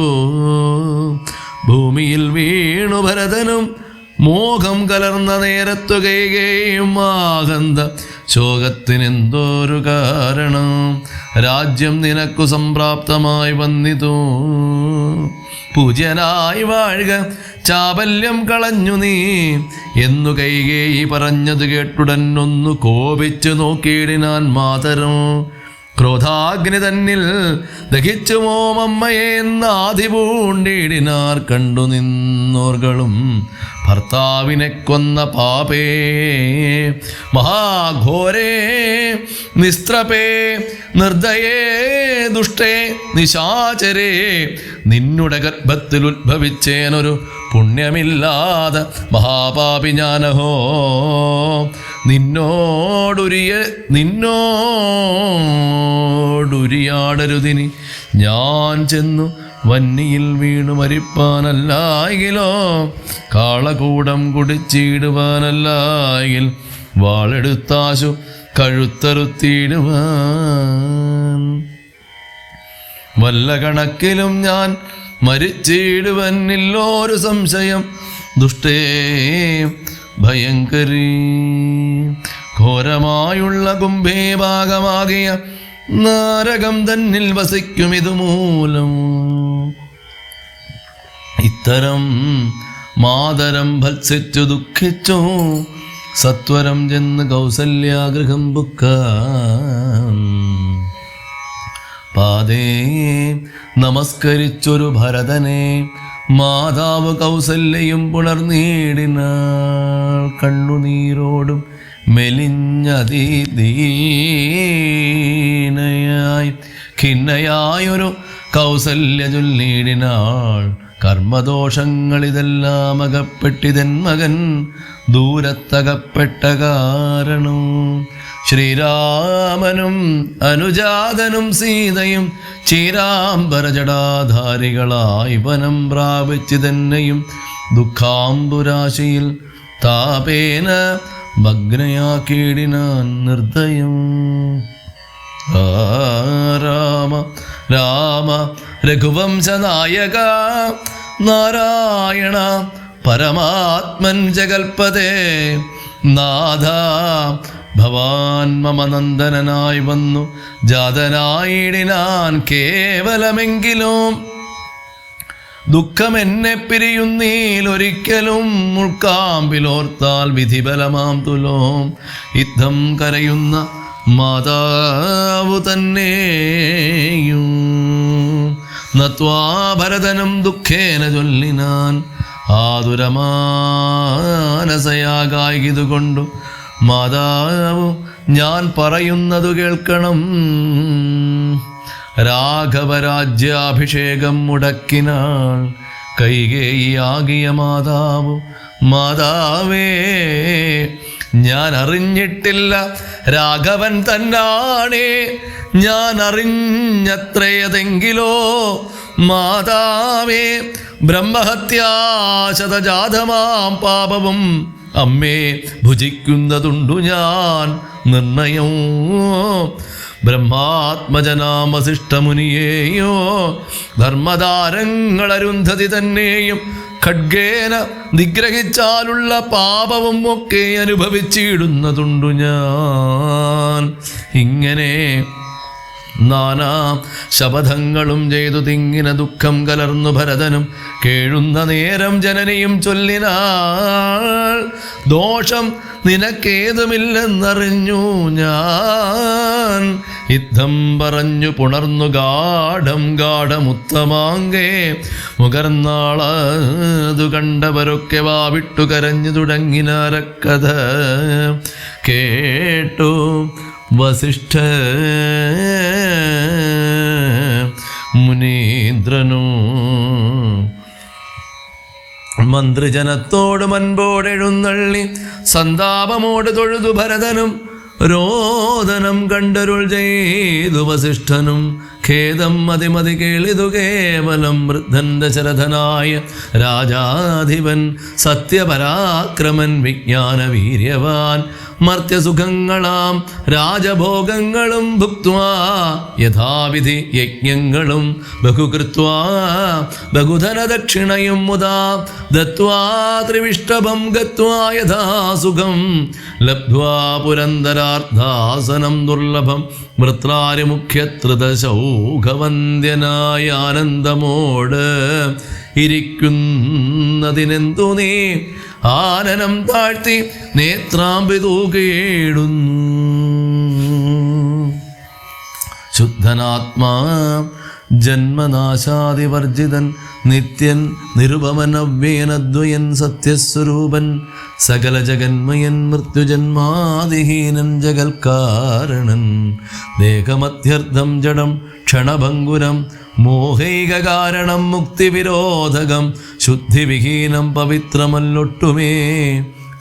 ഭൂമിയിൽ വീണു ഭരതനും മോഹം കലർന്ന നേരത്തു കൈകേയും ആകന്ത ശോകത്തിനെന്തോരു കാരണം. രാജ്യം നിനക്കു സംപ്രാപ്തമായി വന്നിതു, പൂജ്യനായി വാഴുക, ചാബല്യം കളഞ്ഞു നീ എന്നു കൈകേയി പറഞ്ഞത് കേട്ടുടൻ ഒന്നു കോപിച്ചു നോക്കിയിടിനാൻ മാതരം. ക്രോധാഗ്നി തന്നിൽ ദഹിച്ചുമോ അമ്മയെ എന്നാധി പൂണ്ടിടിനാർ. കണ്ടു നിന്നോർകളും ഭർത്താവിനെ കൊന്ന പാപേ, മഹാഘോരേ നിസ്ത്രപേ നിർദ്ദയേ ദുഷ്ടേ നിശാചരേ, നിന്നുടെ ഗർഭത്തിൽ ഉദ്ഭവിച്ചേനൊരു പുണ്യമില്ലാതെ മഹാപാപി ഞാനഹോ. നിന്നോടുരിയാടരുതിനി ഞാൻ ചെന്നു വന്നിയിൽ വീണു മരിപ്പാനല്ലായെങ്കിലോ, കാളകൂടം കുടിച്ചിടുവാനല്ലായെങ്കിൽ വാളെടുത്താശു കഴുത്തറുത്തിയിടുവാൻ. വല്ല കണക്കിലും ഞാൻ മരിച്ചിടുവന്നില്ലോരു സംശയം. ദുഷ്ടേ ഭയങ്കരീ ഘോരമായുള്ള കുംഭേ ഭാഗമാകിയ നരകം തന്നിൽ വസിക്കും ഇതുമൂലം. ഇത്തരം മാതരം ഭത്സിച്ചു ദുഃഖിച്ചു സത്വരം ചെന്ന് കൗസല്യാഗൃഹം ബുക്ക. പാദേ നമസ്കരിച്ചൊരു ഭരതനെ മാതാവ് കൗസല്യയും പുണർനീടിനാൾ. കണ്ണുനീരോടും മെലിഞ്ഞതീദീനയായി ഖിന്നയായൊരു കൗസല്യ ചൊല്ലിടിനാൾ. കർമ്മദോഷങ്ങളിതെല്ലാം അകപ്പെട്ടിതൻ മകൻ ദൂരത്തകപ്പെട്ട കാരണു. ശ്രീരാമനും അനുജാതനും സീതയും ചീരാംബരജടാധാരികളായി വനം പ്രാപിച്ചു തന്നെയും ദുഃഖാംബുരാശിയിൽ താപേന ഭഗ്നയാക്കിയിടിനാൻ നിർദ്ദയം. രാമ രാമ രഘുവംശനായക നാരായണ പരമാത്മൻ ജഗൽപദേ, നാഥ ഭവാൻ മമ നന്ദനായി വന്നു ജാതനായിടിനാൻ കേവലമെങ്കിലും. ദുഃഖമെന്നെ പിരിയുന്നീലൊരിക്കലും മുൾക്കാമ്പിലോർത്താൽ വിധിബലമാം തുലോം. യുദ്ധം കരയുന്ന മാതാവു തന്നെയും നത്വാ ഭരതനും ദുഃഖേന ചൊല്ലിനാൻ. ആതുരമാനസയാകായിതുകൊണ്ടു മാതാവു ഞാൻ പറയുന്നതു കേൾക്കണം. രാഘവരാജ്യാഭിഷേകം മുടക്കിനാൾ കൈകേയിയാകിയ മാതാവു. മാതാവേ ഞാൻ അറിഞ്ഞിട്ടില്ല രാഘവൻ തന്നാണേ, ഞാൻ അറിഞ്ഞത്രയതെങ്കിലോ മാതാവേ ബ്രഹ്മഹത്യാശതജാതമാം പാപവും അമ്മേ ഭുജിക്കുന്നതുണ്ടു ഞാൻ നിർണയം. ബ്രഹ്മാത്മജനാം വസിഷ്ഠമുനിയേയോ ധർമ്മധാരങ്ങളരുന്ധതി തന്നെയും ഖഡ്ഗേന നിഗ്രഹിച്ചാലുള്ള പാപവും ഒക്കെ അനുഭവിച്ചിടുന്നതുണ്ടു ഞാൻ. ഇങ്ങനെ നാനാ ശപഥങ്ങളും ചെയ്തു തിങ്ങിന ദുഃഖം കലർന്നു ഭരതനും കേഴുന്ന നേരം ജനനിയും ചൊല്ലിനാൾ. ദോഷം നിനക്കേതുമില്ലെന്നറിഞ്ഞു ഞാൻ, യുദ്ധം പറഞ്ഞു പുണർന്നു ഗാഠം ഗാഠമുത്തമാങ്കേ. മുകർന്നാളതു കണ്ടവരൊക്കെ വാവിട്ടു കരഞ്ഞു തുടങ്ങിനാരക്കഥ കേട്ടു. വസിഷ്ഠ മുനീന്ദ്രനു മന്ത്രിജനത്തോട് മൻപോടെഴുന്നള്ളി സന്താപമോട് തൊഴുതു ഭരതനും രോദനം കണ്ടരുൾ ചെയ്തു വസിഷ്ഠനും. ഖേദം മതിമതി കേളിതു കേവലം വൃദ്ധൻ ദശരഥനായ രാജാധിപൻ സത്യപരാക്രമൻ വിജ്ഞാനവീര്യവാൻ മർത്യസുഖങ്ങളാം രാജഭോഗങ്ങളും ഭുക്ത്വാ യഥാവിധി യജ്ഞങ്ങളും ബഹുകൃത്വാ ബഹുധനദക്ഷിണയും മുദാ ദത്വാ ത്രിവിഷ്ടഭം ഗത്വാ യഥാസുഖം ലബ്ധ്വാ പുരന്തരാർദ്ധാസനം ദുർലഭം വൃത്രാരിമുഖ്യത്രിതശൗഖവന്ദ്യനായ ആനന്ദമോട് ഇരിക്കുന്നതിനെന്തു നീ ആനനം താഴ്ത്തി നേത്രാമ്പി തൂകിയിടുന്നു. ശുദ്ധനാത്മാ ജന്മനാശാദിവർജിതൻ നിത്യൻ നിരുപമൻ അവ്യയനദ്വയൻ സത്യസ്വരൂപൻ സകല ജഗന്മയൻ മൃത്യുജന്മാദിഹീനൻ ജഗൽക്കാരണൻ ദേഹമധ്യർത്ഥം ജഡം ക്ഷണഭംഗുരം മോഹൈക കാരണം മുക്തിവിരോധകം ശുദ്ധിവിഹീനം പവിത്രമല്ലൊട്ടുമേ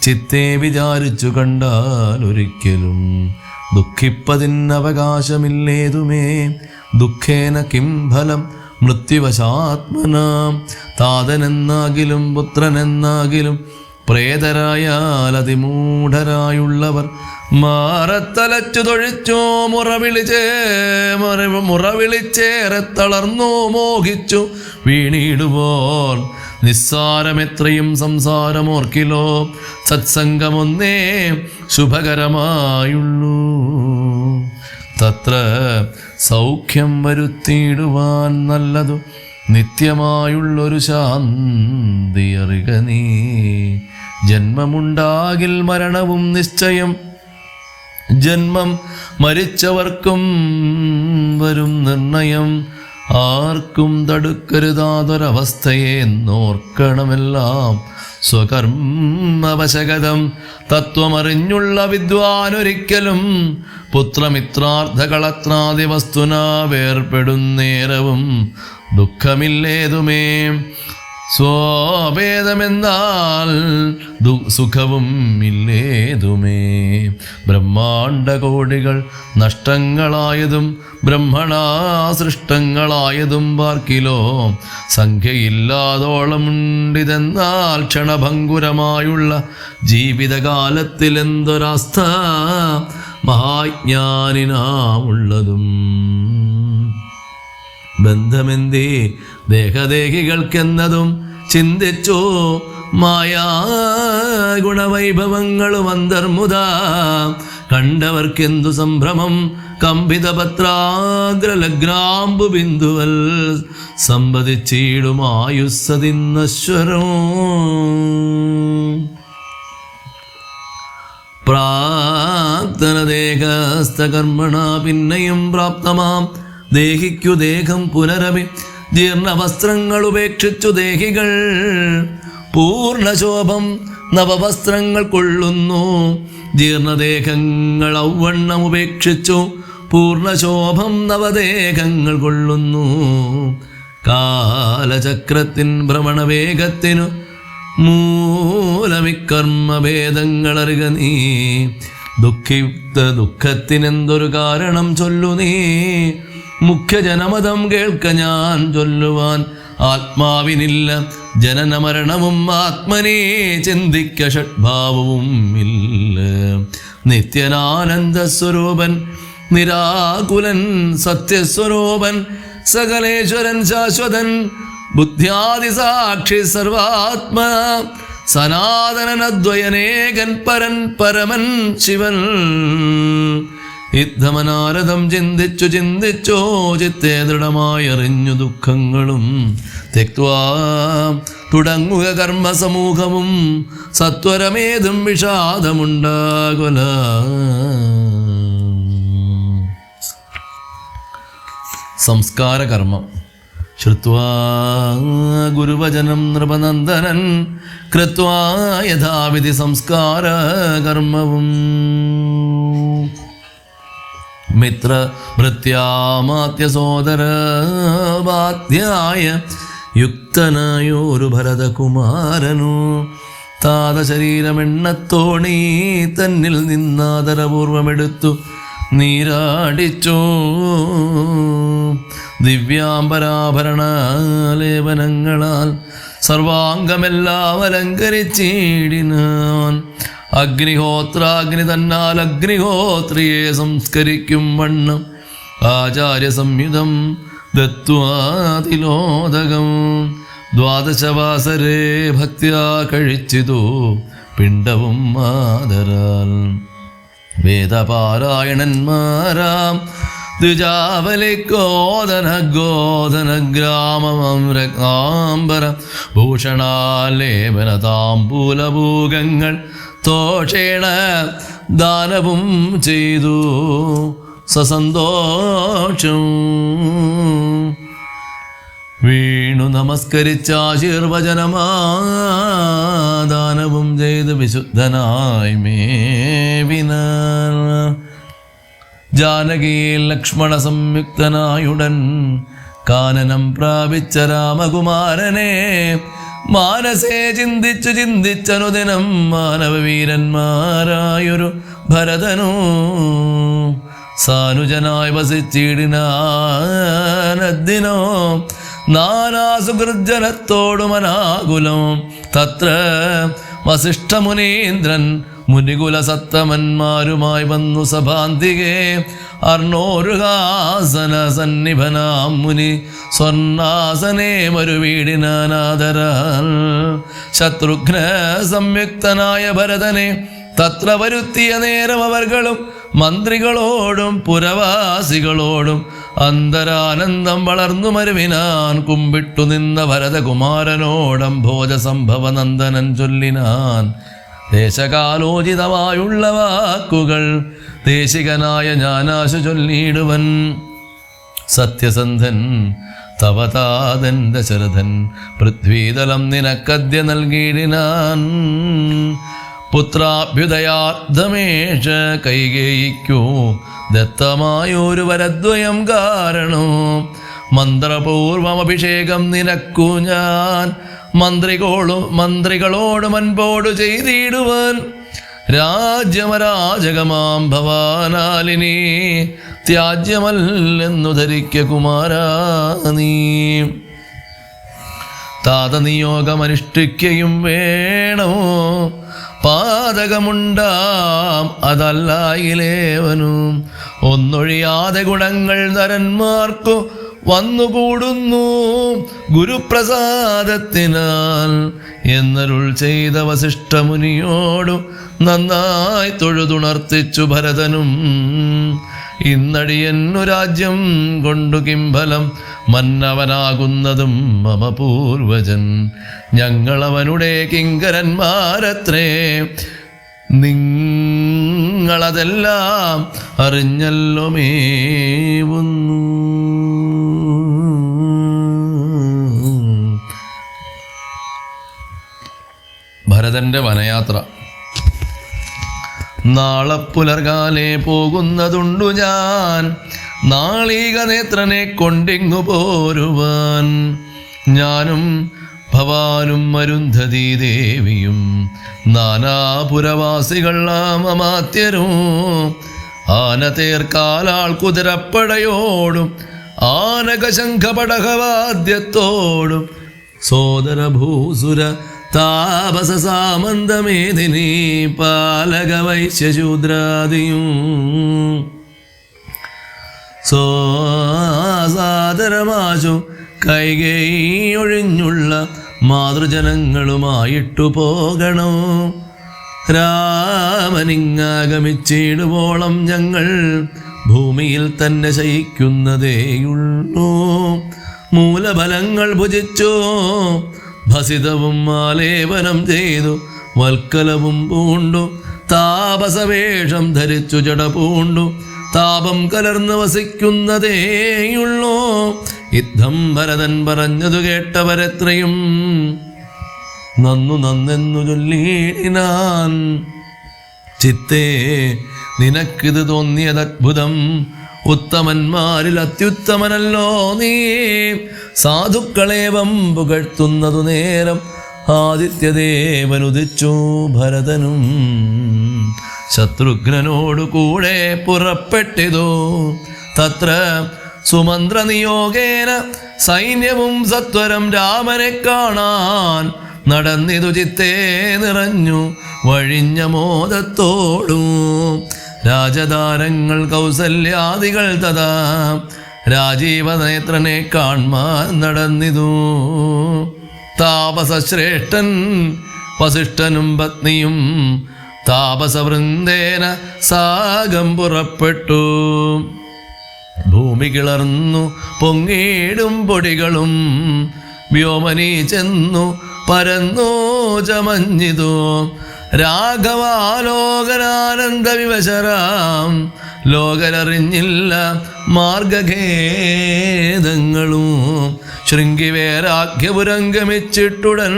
ചിത്തേ വിചാരിച്ചു കണ്ടാലൊരിക്കലും ദുഃഖിപ്പതിനവകാശമില്ലേതുമേ. ദുഃഖേന കിം ഫലം മൃത്യുവശാത്മനാം താതനെന്നാകിലും പുത്രനെന്നാകിലും പ്രേതരായാൽ അതിമൂഢരായുള്ളവർ മാറത്തലച്ചു തൊഴിച്ചോ മുറവിളിച്ചേറെ തളർന്നു മോഹിച്ചു വീണിടുവോർ നിസ്സാരമെത്രയും സംസാരമോർക്കിലോ സത്സംഗമൊന്നേ ശുഭകരമായുള്ളൂ. തത്ര സൗഖ്യം വരുത്തിയിടുവാൻ നല്ലതു നിത്യമായുള്ളൊരു ശാന്തി അറിക നീ. ജന്മമുണ്ടാകിൽ മരണവും നിശ്ചയം ജന്മം മരിച്ചവർക്കും വരും നിർണയം. ആർക്കും തടുക്കരുതാതൊരവസ്ഥയെ നോർക്കണമെല്ലാം സ്വകർമ്മവശകതം. തത്വമറിഞ്ഞുള്ള വിദ്വാനൊരിക്കലും പുത്രമിത്രാർത്ഥകളത്രാദി വസ്തുന വേർപ്പെടുന്നേരവും ദുഃഖമില്ലേതുമേ. സ്വഭേദമെന്നാൽ സുഖവും ഇല്ലേതുമേ. ബ്രഹ്മാണ്ഡകോടികൾ നഷ്ടങ്ങളായതും ബ്രഹ്മണാ സൃഷ്ടങ്ങളായതും പാർക്കിലോ സംഖ്യയില്ലാതോളമുണ്ടിതെന്നാൽ ക്ഷണഭംഗുരമായുള്ള ജീവിതകാലത്തിലെന്തൊരസ്ഥ മഹാജ്ഞാനിനാമുള്ളതും. ബന്ധമെന്തേ ദേഹദേഹികൾക്കെന്നതും ചിന്തിച്ചോ മായാ ഗുണവൈഭവങ്ങളും അന്തർമുദ കണ്ടവർക്കെന്തു സംഭ്രമം കമ്പിതപത്രാഗ്രലഗ്രാമ്പു ബിന്ദുവൽ സമ്പതിച്ചിടുമായുസ്സതിന്നശ്വരോ. പ്രാക്തനദേഹസ്ഥകർമ്മണ പിന്നെയും പ്രാപ്തമാം ദേഹിക്കു ദേഹം പുനരപി ജീർണവസ്ത്രങ്ങൾ ഉപേക്ഷിച്ചു ദേഹികൾ പൂർണ്ണശോഭം നവവസ്ത്രങ്ങൾ കൊള്ളുന്നു. ജീർണദേഹങ്ങൾ ഔവണ്ണം ഉപേക്ഷിച്ചു പൂർണ്ണശോഭം നവദേഹങ്ങൾ കൊള്ളുന്നു. കാലചക്രത്തിൻ ഭ്രമണവേഗത്തിനു മൂലമിക്കർമ്മഭേദങ്ങളറിക നീ. ദുഃഖത്തിനെന്തൊരു കാരണം ചൊല്ലു നീ. മുഖ്യജനമതം കേൾക്ക ഞാൻ ചൊല്ലുവാൻ ആത്മാവിനില്ല ജനനമരണവും ആത്മനെ ചിന്തിക്ക ഷഡ്ഭാവവും ഇല്ല. നിത്യനാനന്ദസ്വരൂപൻ നിരാകുലൻ സത്യസ്വരൂപൻ സകലേശ്വരൻ ശാശ്വതൻ ബുദ്ധ്യാദിസാക്ഷി സർവാത്മ സനാതനദ്വയനേകൻ പരൻ പരമൻ ശിവൻ. യുദ്ധമനാരദം ചിന്തിച്ചു ചിന്തിച്ചോ ചിത്തേ ദൃഢമായി അറിഞ്ഞു ദുഃഖങ്ങളും തെക്വാ തുടങ്ങുക കർമ്മസമൂഹവും സത്വരമേതും വിഷാദമുണ്ടാകുല. സംസ്കാരകർമ്മം. ശ്രുത്വാ ഗുരുവചനം നൃപനന്ദനൻ കൃത്വാ യഥാവിധി സംസ്കാരകർമ്മവും. മിത്ര ഭൃത്യാമാത്യ സോദര ബാധ്യായ യുക്തനായോരു ഭരതകുമാരനു താതശരീരമെണ്ണത്തോണി തന്നിൽ നിന്നാദരപൂർവമെടുത്തു നീരാടിച്ചോ. ദിവ്യാംബരാഭരണാലേപനങ്ങളാൽ സർവാംഗമെല്ലാം അലങ്കരിച്ചിടിനാൻ. അഗ്നിഹോത്രാഗ്നി തന്നാൽ അഗ്നിഹോത്രിയെ സംസ്കരിക്കും വണ്ണം ആചാര്യ സംയുതം ദത്വാതിലോദകം ദ്വാദശവാസരേ ഭക്ത്യാ കഴിച്ചിതു പിണ്ടവും മാതരാൽ വേദപാരായണന്മാരാം ദ്വിജാവലിക്കോദന ഗ്രാമംബര ഭൂഷണാലേപന താമ്പൂലഭൂഗങ്ങൾ തോഷേണ ദാനവും ചെയ്തു സസന്തോഷം വീണു നമസ്കരിച്ച ആശീർവചനമാദാനവും ചെയ്ത് വിശുദ്ധനായി മേവിന ജാനകി ലക്ഷ്മണ സംയുക്തനായുടൻ കാനനം പ്രാപിച്ച രാമകുമാരനെ മാനസേ ചിന്തിച്ചനുദിനം മാനവവീരന്മാരായൊരു ഭരതനു സാനുജനായി വസിച്ചിടിനാനദ്ദിനോ നാനാസുഹൃജനത്തോടും അനാകുലം തത്ര വസിഷ്ഠമുനീന്ദ്രൻ മുനികുല സത്തമന്മാരുമായി വന്നു സഭാന്തികെ അർണോരുഹാസന സന്നിഭനാം മുനി സ്വർണാസനേ മരുവീടിനാനാദരാൽ ശത്രുഘ്ന സംയുക്തനായ ഭരതനെ തത്ര വരുത്തിയ നേരം അവർകളും മന്ത്രികളോടും പുരവാസികളോടും അന്തരാനന്ദം വളർന്നു മരുവിനാൻ കുമ്പിട്ടു നിന്ന ഭരതകുമാരനോടം ഭോജസംഭവ നന്ദനൻ ചൊല്ലിനാൻ ദേശകാലോചിതമായുള്ള വാക്കുകൾ ദേശികനായ ഞാനാശു ചൊല്ലിയിടുവൻ സത്യസന്ധൻ തവതാതൻ ദശരഥൻ പൃഥ്വീതലം നിനക്കദ്യ നൽകിയിടിനാൻ പുത്രാഭ്യുദയാർത്ഥമേഷ കൈകേയിക്കൂ ദത്തമായൊരു വരദ്വയം കാരണോ മന്ത്രപൂർവം അഭിഷേകം നിനക്കു ഞാൻ മന്ത്രികളോട് മൻപോടു ചെയ്തിടുവാൻ രാജ്യമരാജകമാം ഭവാനാലിനി ത്യാജ്യമല്ലെന്നു ധരിക്ക കുമാരാ നീ താതനിയോഗമനുഷ്ഠിക്കയും വേണമോ പാതകമുണ്ടാം അതല്ലായിലേവനും ഒന്നൊഴിയാതെ ഗുണങ്ങൾ നരന്മാർക്കു വന്നുകൂടുന്നു ഗുരുപ്രസാദത്തിനാൽ എന്നരുൾ ചെയ്ത വസിഷ്ഠമുനിയോടു നന്നായി തൊഴുതുണർത്തിച്ചു ഭരതനും ഇന്നടിയന്നു രാജ്യം കൊണ്ടു കിംഫലം മന്നവനാകുന്നതും മമ പൂർവജൻ ഞങ്ങളവനുടെ കിങ്കരന്മാരത്രേ നിങ്ങളതെല്ലാം അറിഞ്ഞല്ലോ മേവുന്നു ഭരതന്റെ വനയാത്ര നാളെ പുലർകാലെ പോകുന്നതുണ്ടു ഞാൻ നാളീക നേത്രനെ കൊണ്ടിങ്ങു പോരുവാൻ ഞാനും ഭവാനും അരുന്ധതി ദേവിയും നാനാപുരവാസികളാം അമാത്യരും ആനതേർക്കാലാൾ കുതിരപ്പടയോടും ആനകശംഖപടകവാദ്യത്തോടും സോദരഭൂസുര താപസ സാമന്തമേദിനി പാലക വൈശ്യശൂദ്രാദിയും സാദരമാശു കൈകൈയൊഴിഞ്ഞുള്ള മാതൃജനങ്ങളുമായിട്ടു പോകണോ രാമനിങ്ങാഗമിച്ചിടുവോളം ഞങ്ങൾ ഭൂമിയിൽ തന്നെ ശയിക്കുന്നതേയുള്ളൂ മൂലഫലങ്ങൾ ഭുജിച്ചോ ഭസിതവും ആലേപനം ചെയ്തു വൽക്കലവും പൂണ്ടു താപസവേഷം ധരിച്ചു ജട പൂണ്ടു താപം കലർന്ന് വസിക്കുന്നതേയുള്ളൂ യുദ്ധം ഭരതൻ പറഞ്ഞതു കേട്ടവരെത്രയും നന്നെന്നു ചൊല്ലിയിടിനാൻ ചിത്തേ നിനക്കിത് തോന്നിയതത്ഭുതം ഉത്തമന്മാരിൽ അത്യുത്തമനല്ലോ നീ സാധുക്കളേവം പുകഴ്ത്തുന്നതു നേരം ആദിത്യദേവനുദിച്ചു ഭരതനും ശത്രുഘ്നനോടു കൂടെ പുറപ്പെട്ടിതു തത്ര സുമന്ത്രനിയോഗേന സൈന്യവും സത്വരം രാമനെ കാണാൻ നടന്നിതു ചിത്തേ നിറഞ്ഞു വഴിഞ്ഞ മോദത്തോടും. രാജധാരങ്ങൾ കൗസല്യാദികൾ തഥാ രാജീവനേത്രനെ കാൺമാൻ നടന്നിതു. താപസശ്രേഷ്ഠൻ വസിഷ്ഠനും പത്നിയും താപസവൃന്ദേന സാഗം പുറപ്പെട്ടു. ഭൂമി കിളർന്നു പൊങ്ങിയിടും പൊടികളും വ്യോമനി ചെന്നു പരന്നു ചമഞ്ഞിതു. രാഘവാലോകനാനന്ദ വിവശരാം ലോകരറിഞ്ഞില്ല മാർഗഖേദങ്ങളും. ശൃംഗിവേരാഖ്യപുരംഗമിച്ചിട്ടുടൻ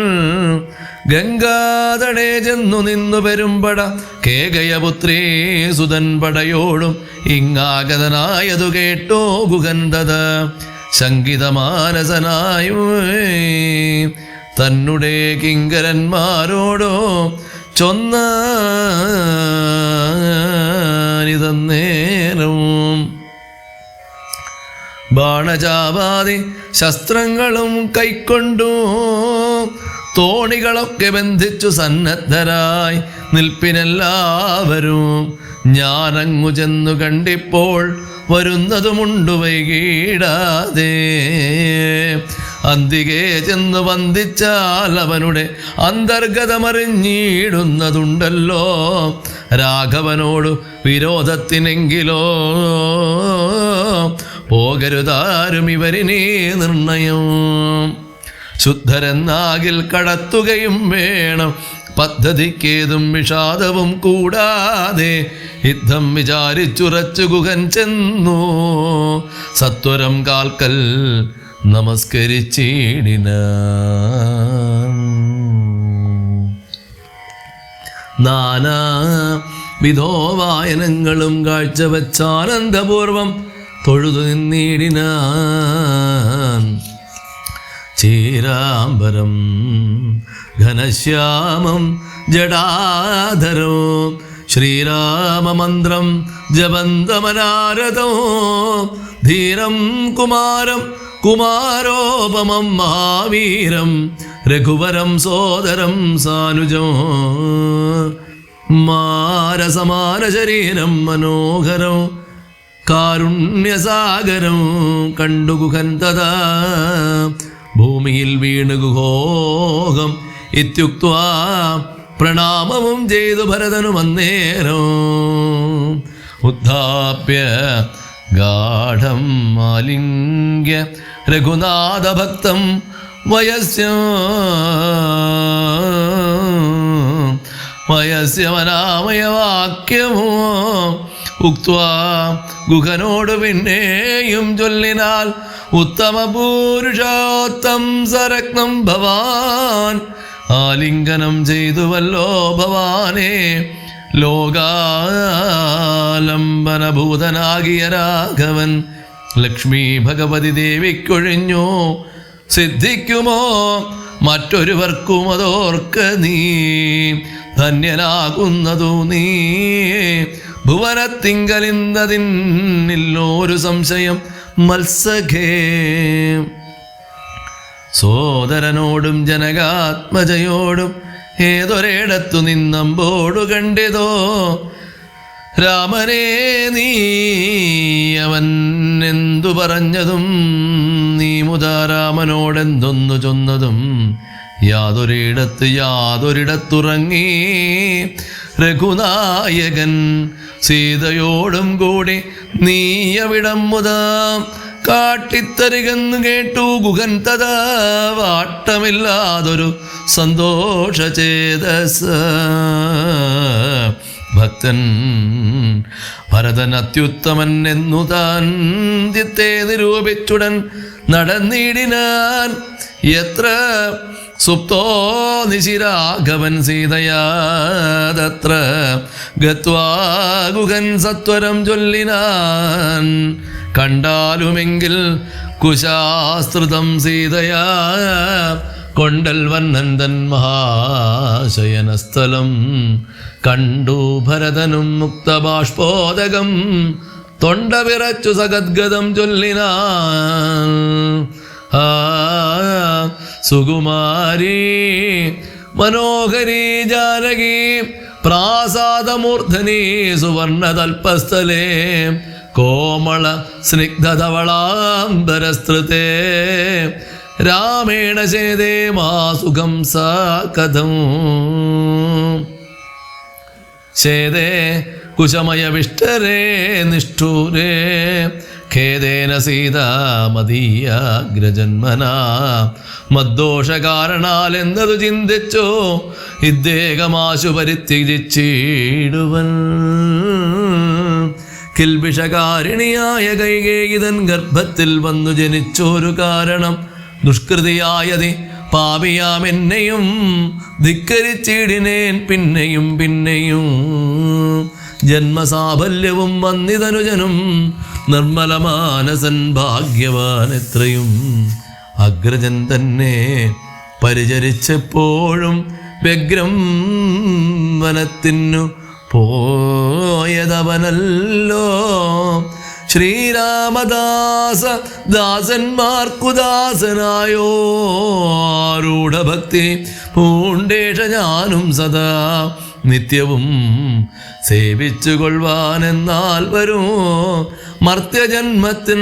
ഗംഗാതടേ ചെന്നു നിന്നു പെരുമ്പട കേകയപുത്രീ സുതൻ പടയോടും ഇങ്ങാഗതനായതു കേട്ടോ ഗുഹന്തത. ശങ്കിതമാനസനായു തന്നുടെ കിങ്കരന്മാരോടോ ചൊന്നേരം. ബാണചാപാതി ശസ്ത്രങ്ങളും കൈക്കൊണ്ടു തോണികളൊക്കെ ബന്ധിച്ചു സന്നദ്ധരായി നിൽപ്പിനെല്ലാവരും. ഞാനങ്ങു ചെന്നു കണ്ടിപ്പോൾ വരുന്നതുമുണ്ടു വൈകീടാതെ. അന്തികെ ചെന്നു വന്ദിച്ചാൽ അവനുടെ അന്തർഗതമറിഞ്ഞിടുന്നതുണ്ടല്ലോ. രാഘവനോടു വിരോധത്തിനെങ്കിലോ പോകരുതാരും ഇവരിനീ നിർണയം. ശുദ്ധരെന്നാകിൽ കടത്തുകയും വേണം പദ്ധതിക്കേതും വിഷാദവും കൂടാതെ. യുദ്ധം വിചാരിച്ചുറച്ചു ഗുഹൻ ചെന്നു സത്വരം കാൽക്കൽ നമസ്കരിച്ചിടിന. നാനാ വിധോവായനങ്ങളും കാഴ്ചവച്ചാനന്ദപൂർവം തൊഴുതു നിന്നിടിനാൻ. ചീരാംബരം ഘനശ്യാമം ജടാധരോ ശ്രീരാമമന്ത്രം ജപന്തമനാരതോ. ധീരം കുമാരം കുമാരോപമം മഹാവീരം രഘുവരം സോദരം സാനുജം. മാരസമാന ശരീരം മനോഹരം കാരുണ്യസാഗരം കണ്ടു ഗുഹൻ തഥാ. ഭൂമിയിൽ വീണു ഗുഹോഹം ഇത്യുക്ത്വാ പ്രണാമവും ചെയ്തു ഭരതനു അന്നേരം. ഉദ്ധാപ്യ ഗാഢം ആലിംഗ്യ രഘുനാഥഭക്തം വയസ്യമനാമയവാക്യമോ ഉക്ത്വാ ഗുഹനോട് പിന്നെയും ചൊല്ലിനാൽ. ഉത്തമ പുരുഷോത്തം സരത്നം ഭവാൻ ആലിംഗനം ചെയ്തുവല്ലോ ഭവാനെ. ലോകാലംബനഭൂതനാകിയ രാഘവൻ ലക്ഷ്മി ഭഗവതി ദേവിക്കൊഴിഞ്ഞു സിദ്ധിക്കുമോ മറ്റൊരുവർക്കും അതോർക്ക നീ. ധന്യനാകുന്നതു നീ ഭുവനത്തിങ്കലിന്നതിന്നൊരു സംശയം മത്സഖേ. സോദരനോടും ജനകാത്മജയോടും ഏതൊരിടത്തു നിന്നമ്പോടു കണ്ടിതോ രാമനെ നീ. അവൻ എന്തു പറഞ്ഞതും നീ മുതാ രാമനോടെന്തൊന്നു ചൊന്നതും. യാതൊരിടത്തുറങ്ങി രഘുനായകൻ സീതയോടും കൂടി നീയവിടം മുതാ കാട്ടിത്തരികെന്നു കേട്ടു ഗുഹൻ തഥാ. വാട്ടമില്ലാതൊരു സന്തോഷചേതസ ഭക്തൻ ഭരതൻ അത്യുത്തമൻ എന്നു താൻ ദ്യത്തെ നിരൂപിച്ചുടൻ നടന്നിടിനാൻ. എത്ര സുപ്തോ നിശിരാഘവൻ സീതയാ തത്ര ഗത്വാ ഗുഹൻ സത്വരം ചൊല്ലിനാൻ. കണ്ടാലുമെങ്കിൽ കുശാസ്ത്രിതം സീതയാ കൊണ്ടൽ വന്നന്തൻ മഹാശയനസ്ഥലം. കണ്ടു ഭരതനും മുക്തബാഷ്പോദകം തൊണ്ട വിറച്ചു സഗദ്ഗതം ചൊല്ലിനാൻ. സുകുമാരീ മനോഹരീ ജാനകി പ്രാസാദമൂർധനീ സുവർണതൽപസ്ഥലേ കോമള സ്നിഗ്ധധവളാംബരസ്തൃതേ രാമേണ ചേതേ മാസുഖം സാ കഥം ചേതേ കുശമയവിഷ്ടരേ നിഷ്ഠൂരേ ഖേദേന സീതാ മദീയാഗ്രജന്മനാ മദ്ദോഷകാരണാൽ എന്നതു ചിന്തിച്ചോ ഇദ്ദേഹമാശു പരിത്യജിച്ചിടുവൻ. കിൽബിഷകാരിണിയായ കൈകേയിതൻ ഗർഭത്തിൽ വന്നു ജനിച്ചൊരു കാരണം ദുഷ്കൃതിയായതി പാപിയാം എന്നെയും ധിക്കരിച്ചിടിനേൻ പിന്നെയും പിന്നെയും. ജന്മസാഫല്യവും വന്നിതനുജനും നിർമ്മലമാനസൻ ഭാഗ്യവാൻ എത്രയും. അഗ്രജൻ തന്നെ പരിചരിച്ചെപ്പോഴും വ്യഗ്രം വനത്തിനു പോയതവനല്ലോ. ശ്രീരാമദാസ ദാസന്മാർക്കുദാസനായോ ആരൂഢഭക്തി പൂണ്ടേഷ ഞാനും സദാ നിത്യവും സേവിച്ചു കൊള്ളുവാനെന്നാൽ വരും മർത്യജന്മത്തിൽ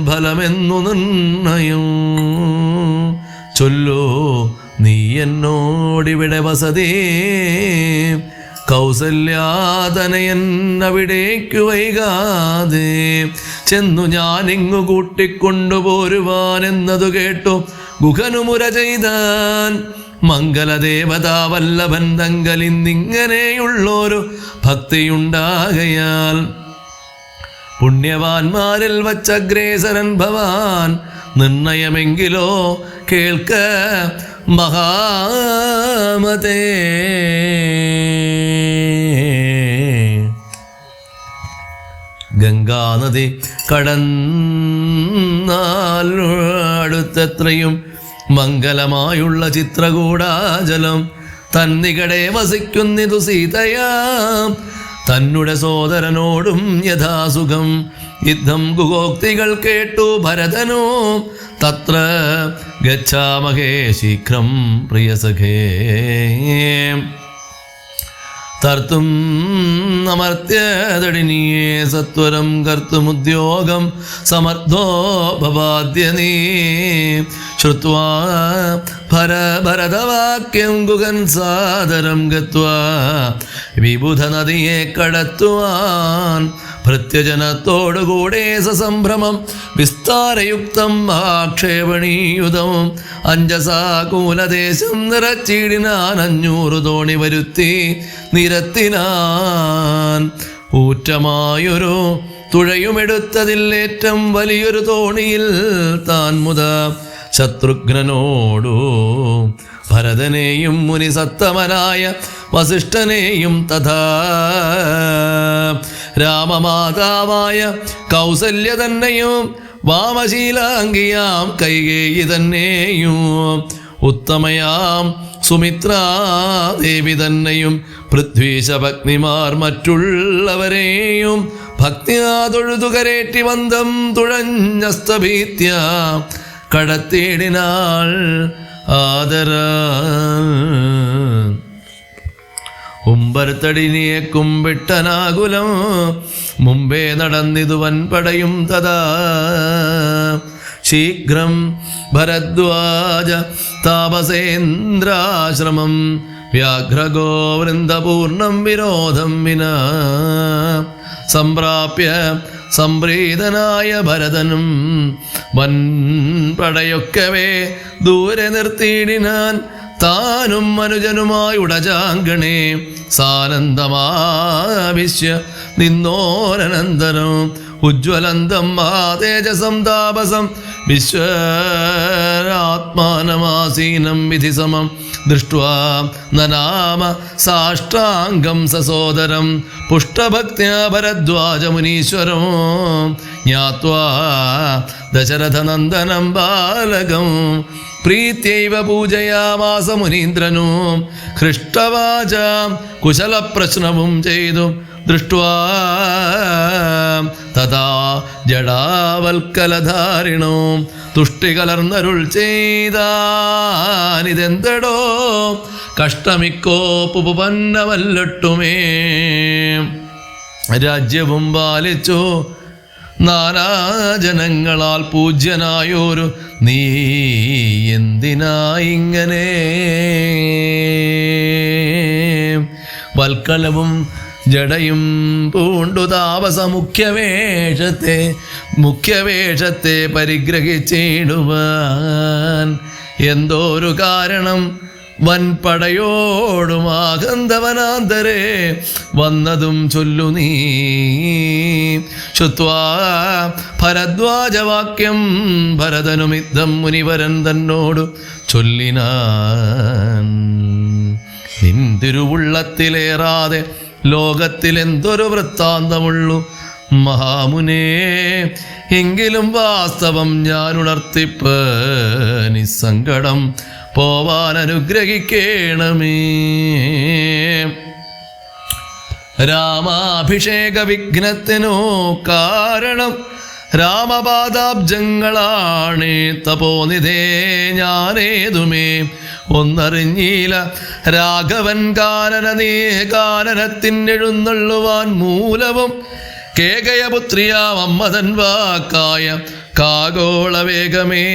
ഫലമെന്നു നിർണയം. ചൊല്ലോ നീ എന്നോടിവിടെ വസതേ കൗസല്യാതനയൻ അവിടേക്കു വൈകാതെ ചെന്നു ഞാനിങ്ങു കൂട്ടിക്കൊണ്ടുപോരുവാനെന്നതു കേട്ടു ഗുഹനുമുര ചെയ്താൻ. മംഗലദേവതാവല്ലഭൻ തങ്കലിന്നിങ്ങനെയുള്ളൊരു ഭക്തിയുണ്ടാകയാൽ പുണ്യവാന്മാരിൽ വച്ചഗ്രേസരൻ ഭവാൻ. നിർണയമെങ്കിലോ കേൾക്ക മഹാമതേ. ഗംഗാനദി കടന്നാലടുത്തെത്രയും മംഗലമായുള്ള ചിത്രകൂടാചലം തന്നികടെ വസിക്കുന്നിതു സീതയാം തന്നുടെ സോദരനോടും യഥാസുഖം. യുദ്ധം ഗുഹോക്തികൾ കേട്ടു ഭരതനോ തത്ര ഗച്ഛാമഹേ ശീഘ്രം പ്രിയസഖേ. തർത്തും അമർത്യതടിനിയേ സത്വരം കർത്തുമുദ്യോഗം സമർത്ഥോ ഭവാദ്യ നീ. ശ്രുത്വാ ഭരതവാക്യം ഗുഹൻ സാദരം ഗത്വാ വിബുധ നദിയെ കടത്തുവാൻ ഭൃത്യജനത്തോടുകൂടെ സസംഭ്രമം വിസ്താരയുക്തം ആക്ഷേപണീയുതം. അഞ്ജസാകൂലദേശം നിറച്ചിടിനാൻ 500 തോണി വരുത്തി നിരത്തിനാൻ. ഊറ്റമായൊരു തുഴയുമെടുത്തതിൽ ഏറ്റവും വലിയൊരു തോണിയിൽ താൻ മുത ശത്രുഘ്നനോടു ഭരതനെയും മുനിസത്തമനായ വസിഷ്ഠനെയും തഥാ രാമമാതാവായ കൗസല്യ തന്നെയും വാമശീലാംഗിയാം കൈകേയി തന്നെയും ഉത്തമയാം സുമിത്രാദേവി തന്നെയും പൃഥ്വീശഭഗ്നിമാർ മറ്റുള്ളവരെയും ഭക്തിയാ തൊഴുതുകരേറ്റി വന്തം തുഴഞ്ഞസ്തഭീത്യ കടത്തിയിടിനാൾ ആദരാൽ. ഉമ്പർത്തടിനിയെ കുമ്പിട്ടനാകുലം മുമ്പേ നടന്നിതു വൻപടയും തഥാ. ശീഘ്രം ഭരദ്വാജ താപസേന്ദ്രാശ്രമം വ്യാഘ്രഗോവൃന്ദപൂർണം വിരോധം വിനാ. സംപ്രാപ്യ സംപ്രീതനായ ഭരതനും വൻപടയൊക്കവേ ദൂരെ നിർത്തിയിടിനാൻ. താനും മനുജനുമായി ഉടജാങ്കണേ സാനന്ദമാവിശ്യ നിന്നോരനന്തരം. ഉജ്വലന്തം മഹാതേജസം താപസം വിശ്വരാത്മാനമാസീനം വിധിസമം ദൃഷ്ട്വാ നനാമ സാഷ്ടാംഗം സസോദരം. പുഷ്ടഭക്ത്യാ ഭരദ്വാജമുനീശ്വരം ജ്ഞാത്വാ ദശരഥനന്ദനം ബാലകം. പ്രീത്യൈവ പൂജയാമാസ മുനീന്ദ്രനോ ഹൃഷ്ടവാച കുശലപ്രശ്നവും ചെയ്തു. ദൃഷ്ട്വാ തഥാ ജഡാവൽക്കലധാരിണോ തുഷ്ടി കലർന്നരുൾ ചെയ്താനിതെന്തടോ കഷ്ടമിക്കോപ്പു പന്നമല്ലട്ടുമേ. രാജ്യവും പാലിച്ചു നാനാജനങ്ങളാൽ പൂജ്യനായോരു നീ എന്തിനായിങ്ങനെ വൽക്കലവും ജടയും പൂണ്ടു താപസ മുഖ്യവേഷത്തെ പരിഗ്രഹിച്ചിടുവാൻ എന്തോരു കാരണം വൻപടയോടുമാകന്തവനാന്തരെ വന്നതും ചൊല്ലു നീ. ശ്രുത്വാ ഭരദ്വാജവാക്യം ഭരതനുമിദ്ധം മുനിവരൻ തന്നോടു ചൊല്ലിനാൻ. നിന്തിരുവുള്ളത്തിലേറാതെ ലോകത്തിലെന്തൊരു വൃത്താന്തമുള്ളു മഹാമുനേ. എങ്കിലും വാസ്തവം ഞാൻ ഉണർത്തിപ്പ നിസ്സങ്കടം പോവാൻ അനുഗ്രഹിക്കേണമേ. രാമാഭിഷേക വിഘ്നത്തിനു കാരണം രാമപാദാബ്ജങ്ങളാണ്. തപോനിധേ ഞാനേതുമേ ഒന്നറിഞ്ഞീല രാഘവൻ കാനനത്തിനെഴുന്നള്ളുവാൻ മൂലവും കേകയപുത്രിയാം അമ്മതൻ വാക്കായ കാഗോളവേഗമേ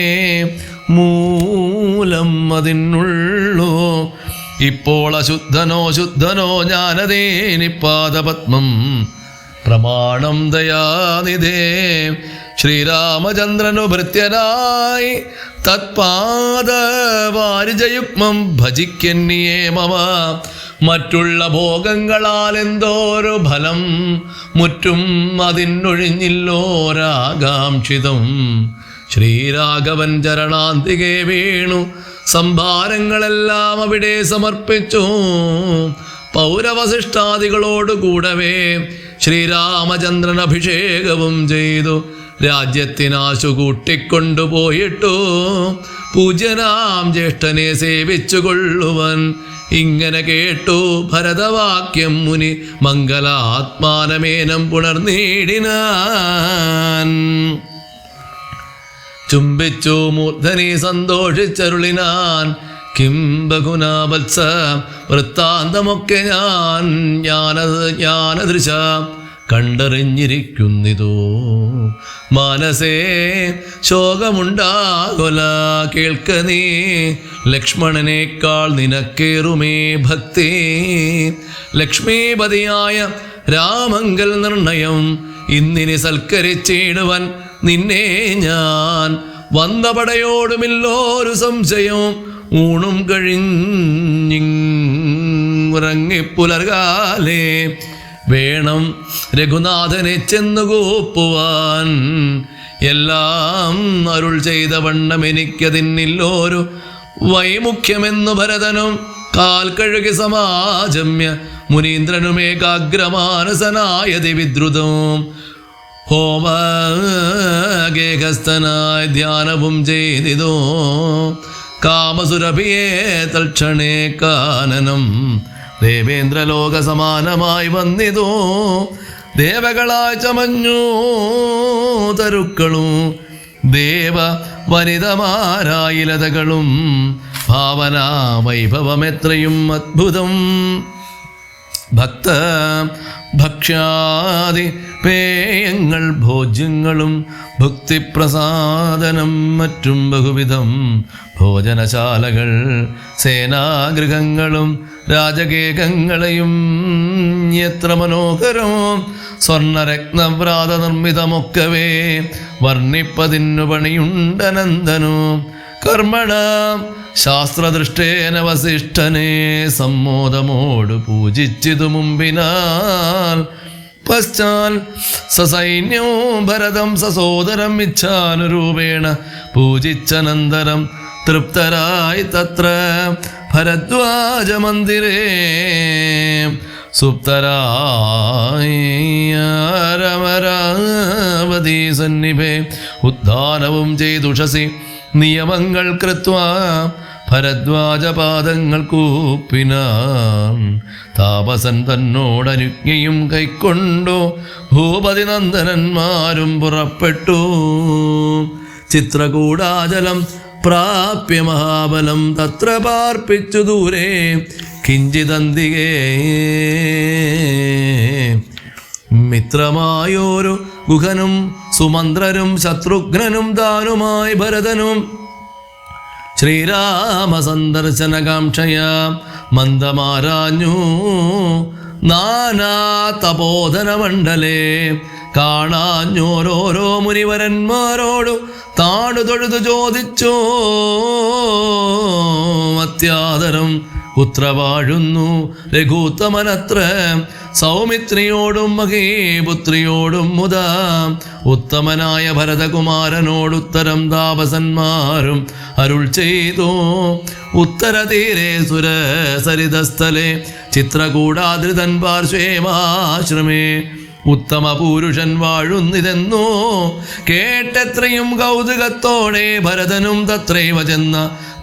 മൂലം അതിനുള്ളൂ. ഇപ്പോൾ ശുദ്ധനോ ഞാനതേനിപ്പാദപത്മം പ്രമാണം ദയാനിധേ. ശ്രീരാമചന്ദ്രനു ഭൃത്യനായി തത്പാദവാരിജയുഗ്മം ഭജിക്കന്നിയേ മമ. മറ്റുള്ള ഭോഗങ്ങളാൽ എന്തോരു ഫലം മുറ്റും അതിനൊഴിഞ്ഞില്ലോരാകാംക്ഷിതം. ശ്രീരാഘവൻ ചരണാന്തികെ വീണു സംഭാരങ്ങളെല്ലാം അവിടെ സമർപ്പിച്ചു. പൗരവശിഷ്ടാദികളോടുകൂടവേ ശ്രീരാമചന്ദ്രൻ അഭിഷേകവും ചെയ്തു രാജ്യത്തിനാശു കൂട്ടിക്കൊണ്ടുപോയിട്ടു പൂജ്യനാം ജ്യേഷ്ഠനെ സേവിച്ചു കൊള്ളുവൻ. ഇങ്ങനെ കേട്ടു ഭരതവാക്യം മുനി മംഗലാത്മാനമേനം പുണർനീടിനാൻ. ചുംബിച്ചു മൂർധനി സന്തോഷിച്ചരുളിനാൻ. കിം ബഹുനാ വത്സ വൃത്താന്തമൊക്കെ ജ്ഞാനദൃശ കണ്ടറിഞ്ഞിരിക്കുന്നിതോ. മനസേ ശോകമുണ്ടാകൊല കേൾക്ക നീ ലക്ഷ്മണനേക്കാൾ നിനക്കേറുമേ ഭക്തി. ലക്ഷ്മീപതിയായ രാമങ്കൽ നിർണയം ഇന്നിനി സൽക്കരിച്ചിടുവൻ നിന്നെ ഞാൻ. വന്ന പടയോടുമില്ലോരു സംശയവും ഊണും കഴിഞ്ഞിറങ്ങിപ്പുലർകാലേ വേണം രഘുനാഥനെ ചെന്നുകൂപ്പുവാൻ. എല്ലാം അരുൾ ചെയ്ത വണ്ണം എനിക്കതിന്നില്ലോരു വൈമുഖ്യമെന്നു ഭരതനും കാൽ കഴുകി സമാജമ്യ മുനീന്ദ്രനുമേകാഗ്രമാനസനായതി വിദ്രുതവും ഹോമഗേഹസ്ഥനായി ധ്യാനവും ചെയ്തിതോ. കാമസുരഭിയെ തൽക്ഷണേ കാനനം ദേവേന്ദ്രലോക സമാനമായി വന്നിതോ. ദേവകളായി ചമഞ്ഞു തരുക്കളും ദേവ വനിതമാരായി ലതകളും ഭാവനാ വൈഭവമെത്രയും അദ്ഭുതം. ഭക്ഷ്യാദി പേയങ്ങൾ ഭോജ്യങ്ങളും ഭുക്തിപ്രസാദനം മറ്റും ബഹുവിധം ഭോജനശാലകൾ സേനാഗൃഹങ്ങളും രാജകേകങ്ങളെയും എത്ര മനോഹരവും സ്വർണരത്നവ്രാത നിർമ്മിതമൊക്കവേ വർണ്ണിപ്പതിന്നു പണിയുണ്ടനന്ദനു. കർമ്മണ ശാസ്ത്രദൃഷ്ടേന വസിഷ്ഠനെ സമ്മോദമോട് പൂജിച്ചിതു മുമ്പിനാൽ. പശ്ചാൽ സസൈന്യവും ഭരതം സസോദരം ഇച്ഛാനുരൂപേണ പൂജിച്ചനന്തരം തൃപ്തരായി തത്ര ഭരദ്വാജ മന്ദിരേ സുപ്തരായി രമരാവതി സന്നിഭേ ഉദ്ധാനവും ചെയ്തുഷസി നിയമങ്ങൾ കൃത്വാ ഭരദ്വാജപാദങ്ങൾ കൂപ്പിനാൻ. താപസൻ തന്നോടനുജ്ഞയും കൈക്കൊണ്ടു ഭൂപതി നന്ദനന്മാരും പുറപ്പെട്ടു. ചിത്രകൂടാചലം പ്രാപ്യ മഹാബലം തത്ര പാർപ്പിച്ചു ദൂരെ കിഞ്ചിതന്തികേ. മിത്രമായോരു ഗുഹനും സുമന്ത്രരും ശത്രുഘ്നനും താനുമായി ഭരതനും ശ്രീരാമ സന്ദർശനകാംക്ഷയ മന്ദമാരാഞ്ഞു നാനാ തപോധനമണ്ഡലേ. കാണാഞ്ഞോരോരോ മുനിവരന്മാരോടു താണു തൊഴുതു ചോദിച്ചോ അത്യാദരം കുത്ര വാഴുന്നു രഘൂത്തമനത്ര. സൗമിത്രിയോടും മഹീപുത്രിയോടും മുതാ ഉത്തമനായ ഭരതകുമാരനോടുത്തരം താപസന്മാരും അരുൾ ചെയ്തു. ഉത്തരതീരെ സുരസരിതസ്ഥലെ ചിത്രകൂടാദ്രിതൻ പാർശ്വേമാശ്രമേ ഉത്തമ പുരുഷൻ വാഴുന്നിതെന്നു കേട്ടെത്രയും കൗതുകത്തോടെ ഭരതനും തത്രൈവ ചെന്ന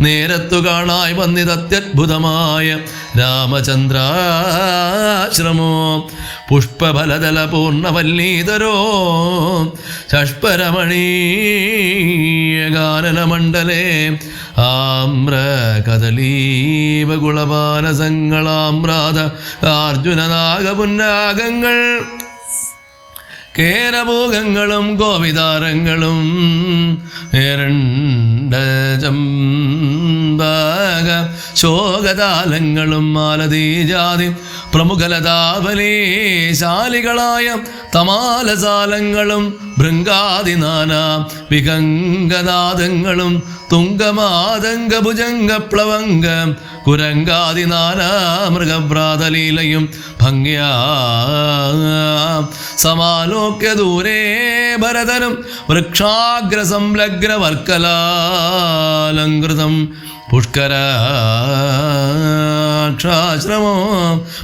നേരത്തു കാണായി വന്നിതത്യത്ഭുതമായ രാമചന്ദ്രാശ്രമോ. പുഷ്പഫലതല പൂർണ്ണവല്ലീതരോ ഷഷ്പരമണീയഗാനനമണ്ഡലേ. ആമ്ര കദലീവകുളപാനസങ്ങളാമ്രാത അർജുനനാഗപുന്നാഗങ്ങൾ കേരഭൂഗങ്ങളും ഗോവിതാരങ്ങളും ഏരണ്ടജംബാക ശോകതാലങ്ങളും മാലതീജാതി പ്രമുഖലതാബലീശാലികളായ തമാലസാലങ്ങളും ഭൃംഗാദിനാനാ വികംഗനാദങ്ങളും തുംഗമാതംഗഭുജംഗപ്ലവംഗ കുരങ്കാദിനാനാ മൃഗഭ്രാതലീലയും ഭംഗ്യാ സമാലോക്യ ദൂരേ ഭരതനും വൃക്ഷാഗ്രസംലഗ്നവർക്കലാലങ്കൃതം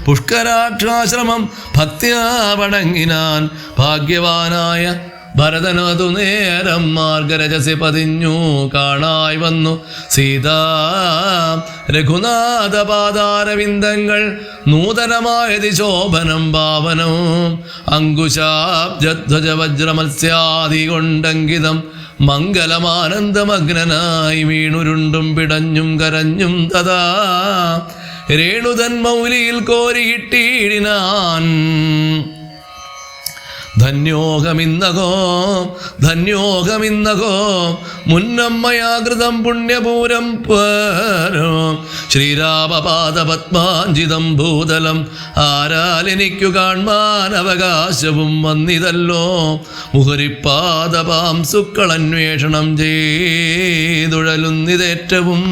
പുഷ്കരാക്ഷാശ്രമം ഭക്ത്യാ വണങ്ങിനാൻ. ഭാഗ്യവാനായ ഭരതനതു നേരം മാർഗരജസി പതിഞ്ഞു കാണായി വന്നു സീതാ രഘുനാഥപാദാരവിന്ദങ്ങൾ നൂതനമായതി ശോഭനം ഭാവനവും അങ്കുശാബ്ജധ്വജ വജ്രമത്സ്യാദി കൊണ്ടങ്കിതം മംഗലമാനന്ദമഗ്നനായി വീണുരുണ്ടും പിടഞ്ഞും കരഞ്ഞും തഥാ രേണുതൻ മൗലിയിൽ കോരിയിട്ടീടിനാൻ. ധന്യോഹമിന്നകോ മുന്നമ്മയാകൃതം പുണ്യപൂരം പരോ ശ്രീരാമപാദപത്മാഞ്ജിതം ഭൂതലം ആരാലെനിക്കു കാൺമാൻ അവകാശവും വന്നിതല്ലോ. മുഹുരിപ്പാദപാം സുക്കളന്വേഷണം ചെയ്തുഴലുന്നിതേറ്റവും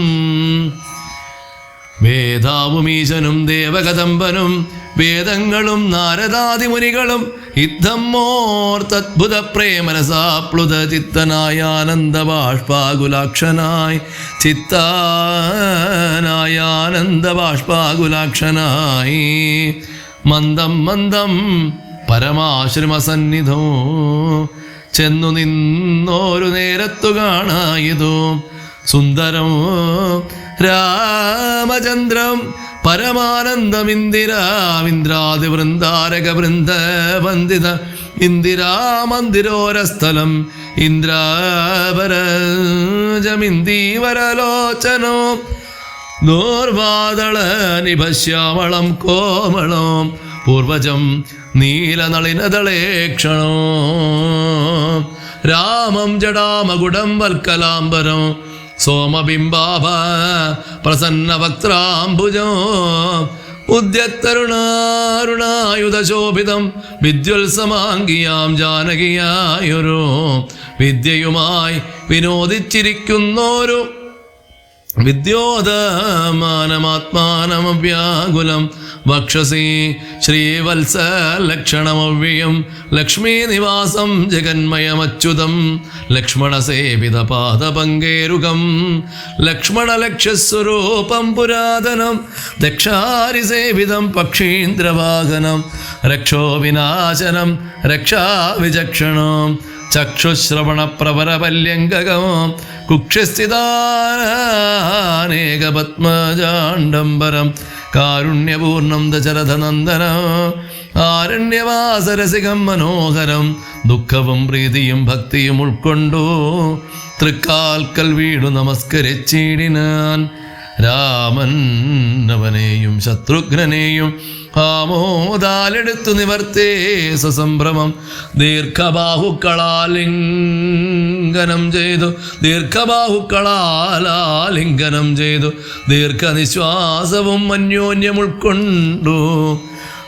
വേദാവുമീശനും ദേവകദംബനും വേദങ്ങളും നാരദാദിമുനികളും യുദ്ധം മോർത്തദ്ഭുത പ്രേമരസാപ്ലുത ചിത്തനായ ആനന്ദബാഷ്പാകുലാക്ഷനായി ആനന്ദബാഷ്പാകുലാക്ഷനായി മന്ദം മന്ദം പരമാശ്രമസന്നിധോ ചെന്നു നിന്നോരു നേരത്തു കാണായതോ സുന്ദരം രാമചന്ദ്രം പരമാനന്ദമിന്ദിരാവിന്ദ്രാദി വൃന്ദാരക വൃന്ദ വന്ദിത ഇന്ദിരാമന്ദിരോരസ്ഥലം ഇന്ദ്രാപരജമിന്ദീവരലോചനോ ദോർവാദള നിഭശ്യാമളം കോമളം പൂർവജം നീലനളിനദളേക്ഷണോ രാമം ജടാമകുടം വൽക്കലാംബരം സോമബിംബാഭ പ്രസന്നവക്ത്രാംബുജോ ഉദ്യത്തരുണാരുണായുധശോഭിതം വിദ്യുത്സമാംഗിയാം ജാനകിയായൊരു വിദ്യയുമായി വിനോദിച്ചിരിക്കുന്നോരു വിദ്യോദമാനമാത്മാനമവ്യാകുലം വക്ഷസി ശ്രീവത്സലക്ഷണമവ്യം ലക്ഷ്മീനിവാസം ജഗന്മയമച്യുതം ലക്ഷ്മണസേവിതപാദപങ്കേരുകം ലക്ഷ്മണലക്ഷ്യസ്വരൂപം പുരാതനം ദക്ഷാരിസേവിതം പക്ഷീന്ദ്രവാഹനം രക്ഷോവിനാശനം രക്ഷാവിചക്ഷണം ചക്ഷുശ്രവണപ്രവരപല്യംഗകം കുക്ഷ്യസ്ഥിതാനേകപത്മജാണ്ഡംബരം കാരുണ്യപൂർണം ദശരഥനന്ദനം ആരണ്യവാസരസികം മനോഹരം ദുഃഖവും പ്രീതിയും ഭക്തിയും ഉൾക്കൊണ്ടു തൃക്കാൽക്കൽ വീണു നമസ്കരിച്ചിടിനാൻ. രാമൻ അവനെയും ശത്രുഘ്നെയും ആമോദാലെടുത്തു നിവർത്തേ സസംഭ്രമം ദീർഘബാഹുക്കളാലിംഗനം ചെയ്തു ദീർഘനിശ്വാസവും അന്യോന്യം ഉൾക്കൊണ്ടു.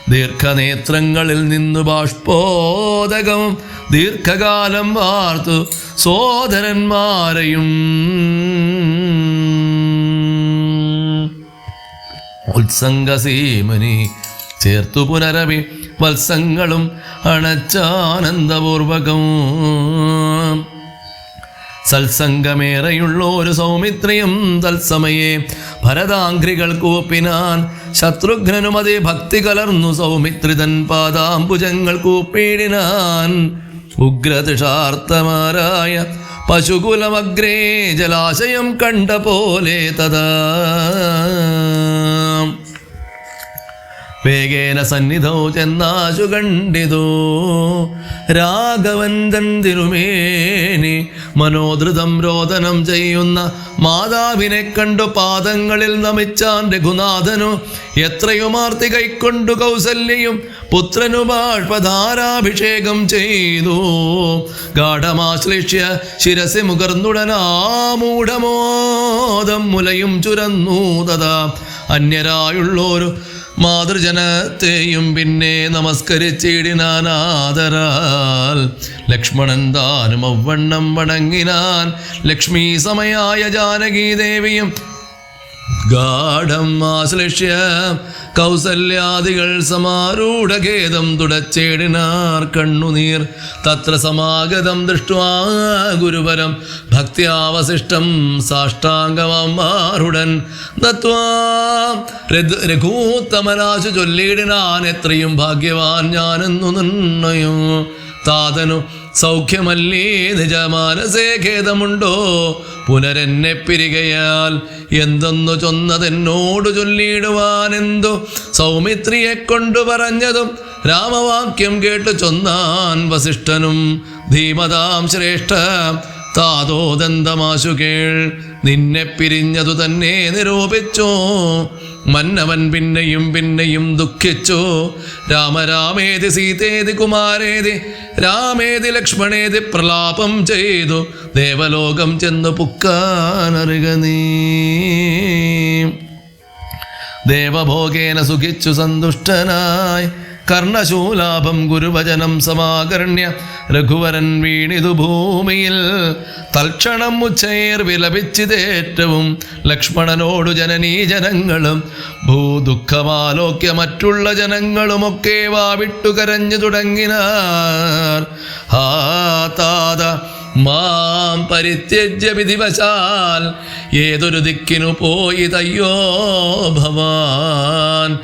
ദീർഘനേത്രങ്ങളിൽ നിന്നു ബാഷ്പോദകവും ദീർഘകാലം വാർത്തു സോദരന്മാരെയും ഉത്സംഗസീമനി ചേർത്തു പുനരവി വത്സങ്ങളും അണച്ചാനന്ദപൂർവകം. സത്സംഗമേറെയുള്ളൊരു സൗമിത്രിയും തത്സമയെ ഭരതാംഘ്രികൾ കൂപ്പിനാൻ. ശത്രുഘ്നനുമതി ഭക്തി കലർന്നു സൗമിത്രിതൻ പാദാംബുജങ്ങൾ കൂപ്പിടിനാൻ. ഉഗ്രതിഷാർത്ഥമാരായ പശുകുലമഗ്രേ ജലാശയം കണ്ട പോലെ തഥാ വേഗേന സന്നിധോ ചെന്നാശു കണ്ടിതോ രാഘവന്തൻ തിരുമേനി. മനോധൃതം രോദനം ചെയ്യുന്ന മാതാവിനെ കണ്ടു പാദങ്ങളിൽ നമിച്ചാൻ രഘുനാഥനു. എത്രയുമാർത്തി കൈക്കൊണ്ടു കൗസല്യയും പുത്രനു ബാഷ്പധാരാഭിഷേകം ചെയ്തു. ഗാഠമാശ്ലിഷ്യ ശിരസി മുകർന്നുടനാമൂഢമോദം മുലയും ചുരന്നു തഥാ. അന്യരായുള്ളൊരു മാതൃജനത്തെയും പിന്നെ നമസ്കരിച്ചിടിനാനാദരാൽ. ലക്ഷ്മണൻ താനും ഔവണ്ണം വണങ്ങിനാൻ. ലക്ഷ്മീ സമയായ ജാനകീദേവിയും ഗാഠം ആശ്ലിഷ്യ കൗസല്യാദികൾ സമാരൂഢഖേദം തുടച്ചേടിനാർ കണ്ണുനീർ. തത്ര സമാഗതം ദൃഷ്ട്വാ ഗുരുവരം ഭക്തിയാവശിഷ്ടം സാഷ്ടാംഗമാറുടൻ ദത്വാ രഘൂത്തമനാശു ചൊല്ലിയിടിനാൻ. എത്രയും ഭാഗ്യവാൻ ഞാനെന്നു നിർണയം. താതനു സൗഖ്യമല്ലേ നിജമാനസേ ഖേദമുണ്ടോ പുനരെന്നെ പിരികയാൽ. എന്തൊന്നു ചൊന്നതെന്നോടു ചൊല്ലിയിടുവാനെന്തു സൗമിത്രിയെ കൊണ്ടു പറഞ്ഞതും രാമവാക്യം കേട്ടു ചൊന്നാൻ വസിഷ്ഠനും. ധീമതാം ശ്രേഷ്ഠ താതോദന്തമാശു കേൾ. നിന്നെ പിരിഞ്ഞതു തന്നെ നിരൂപിച്ചോ. മന്നവൻ പിന്നെയും പിന്നെയും ദുഃഖിച്ചു. രാമരാമേതി സീതേതി കുമാരേതി രാമേതി ലക്ഷ്മണേതി പ്രലാപം ചെയ്തു. ദേവലോകം ചെന്നു പുക്കാനറുക നീ. ദേവഭോഗേന സുഖിച്ചു സന്തുഷ്ടനായി കർണശൂലാഭം ഗുരുവചനം സമാകർണ്യ രഘുവരൻ വീണിതു ഭൂമിയിൽ. തൽക്ഷണം ഉച്ചൈർ വിലപിച്ചിതേറ്റവും ലക്ഷ്മണനോടു ജനനീ ജനങ്ങളും. ഭൂദുഃഖമാലോക്യ മറ്റുള്ള ജനങ്ങളുമൊക്കെ വാവിട്ടു കരഞ്ഞു തുടങ്ങിനാർ. ഹാ താത മാം പരിത്യജ്യ വിധിവശാൽ ഏതൊരു ദിക്കിനു പോയി തയ്യോ ഭവാൻ.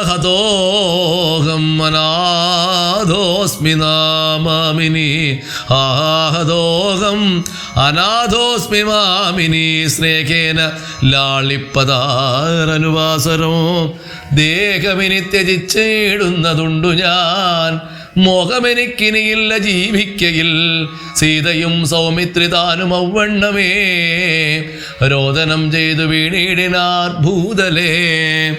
ഹതോഹം അനാഥോസ്മി നാമാമിനി. ഹതോഹം അനാഥോസ്മി മാമിനി. സ്നേഹേന ലാളിപ്പതാരനുവാസരോ ദേഹമിനി ത്യജിച്ചിടുന്നതുണ്ടു ഞാൻ. മോഹമെനിക്കിനിയില്ല ജീവിക്കയിൽ. സീതയും സൗമിത്രി താനും ഔവണ്ണമേ രോദനം ചെയ്തു വീണിടിനാർ ഭൂതലേ.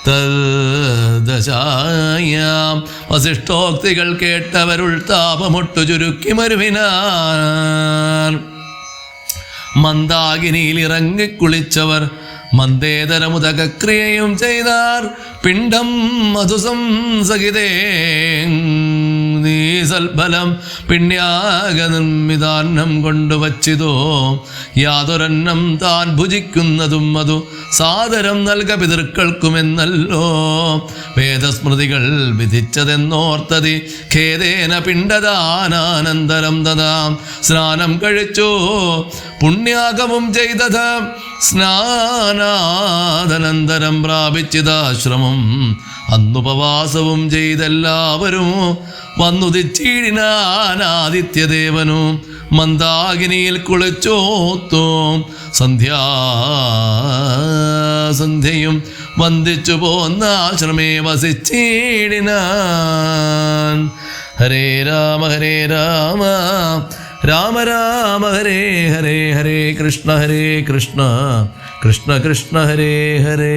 തദ്ദശായാം വസിഷ്ഠോക്തികൾ കേട്ടവരുൾ താപമൊട്ടു ചുരുക്കി മരുവിനാർ. മന്ദാകിനിയിൽ ഇറങ്ങിക്കുളിച്ചവർ മന്ദേതരമുദകക്രിയയും ചെയ്താർ. പിണ്ഡം മധുസംസഹിതേ നീസൽഫലം പിണ്യാഗനിർമ്മിതാന്നം കൊണ്ടുവച്ചിതോ. യാതൊരന്നം താൻ ഭുജിക്കുന്നതും അതു സാദരം നൽക പിതൃക്കൾക്കുമെന്നല്ലോ വേദസ്മൃതികൾ വിധിച്ചതെന്നോർത്തതി. ഖേദേന പിണ്ഡദാനാനന്തരം തഥാ സ്നാനം കഴിച്ചു പുണ്യാഗവും ചെയ്തത. സ്നാനാദനന്തരം പ്രാപിച്ചിതാശ്രമം. അന്നുപവാസവും ചെയ്തെല്ലാവരും വന്നുദിച്ചിടിനാനാദിത്യദേവനു. മന്ദാകിനിയിൽ കുളിച്ചോത്തോ സന്ധ്യയും വന്ദിച്ചു പോന്ന ആശ്രമേ വസിച്ചിടിനാൻ. ഹരേ രാമ രാമ രാമ ഹരേ ഹരേ, ഹരേ കൃഷ്ണ കൃഷ്ണ കൃഷ്ണ ഹരേ ഹരേ.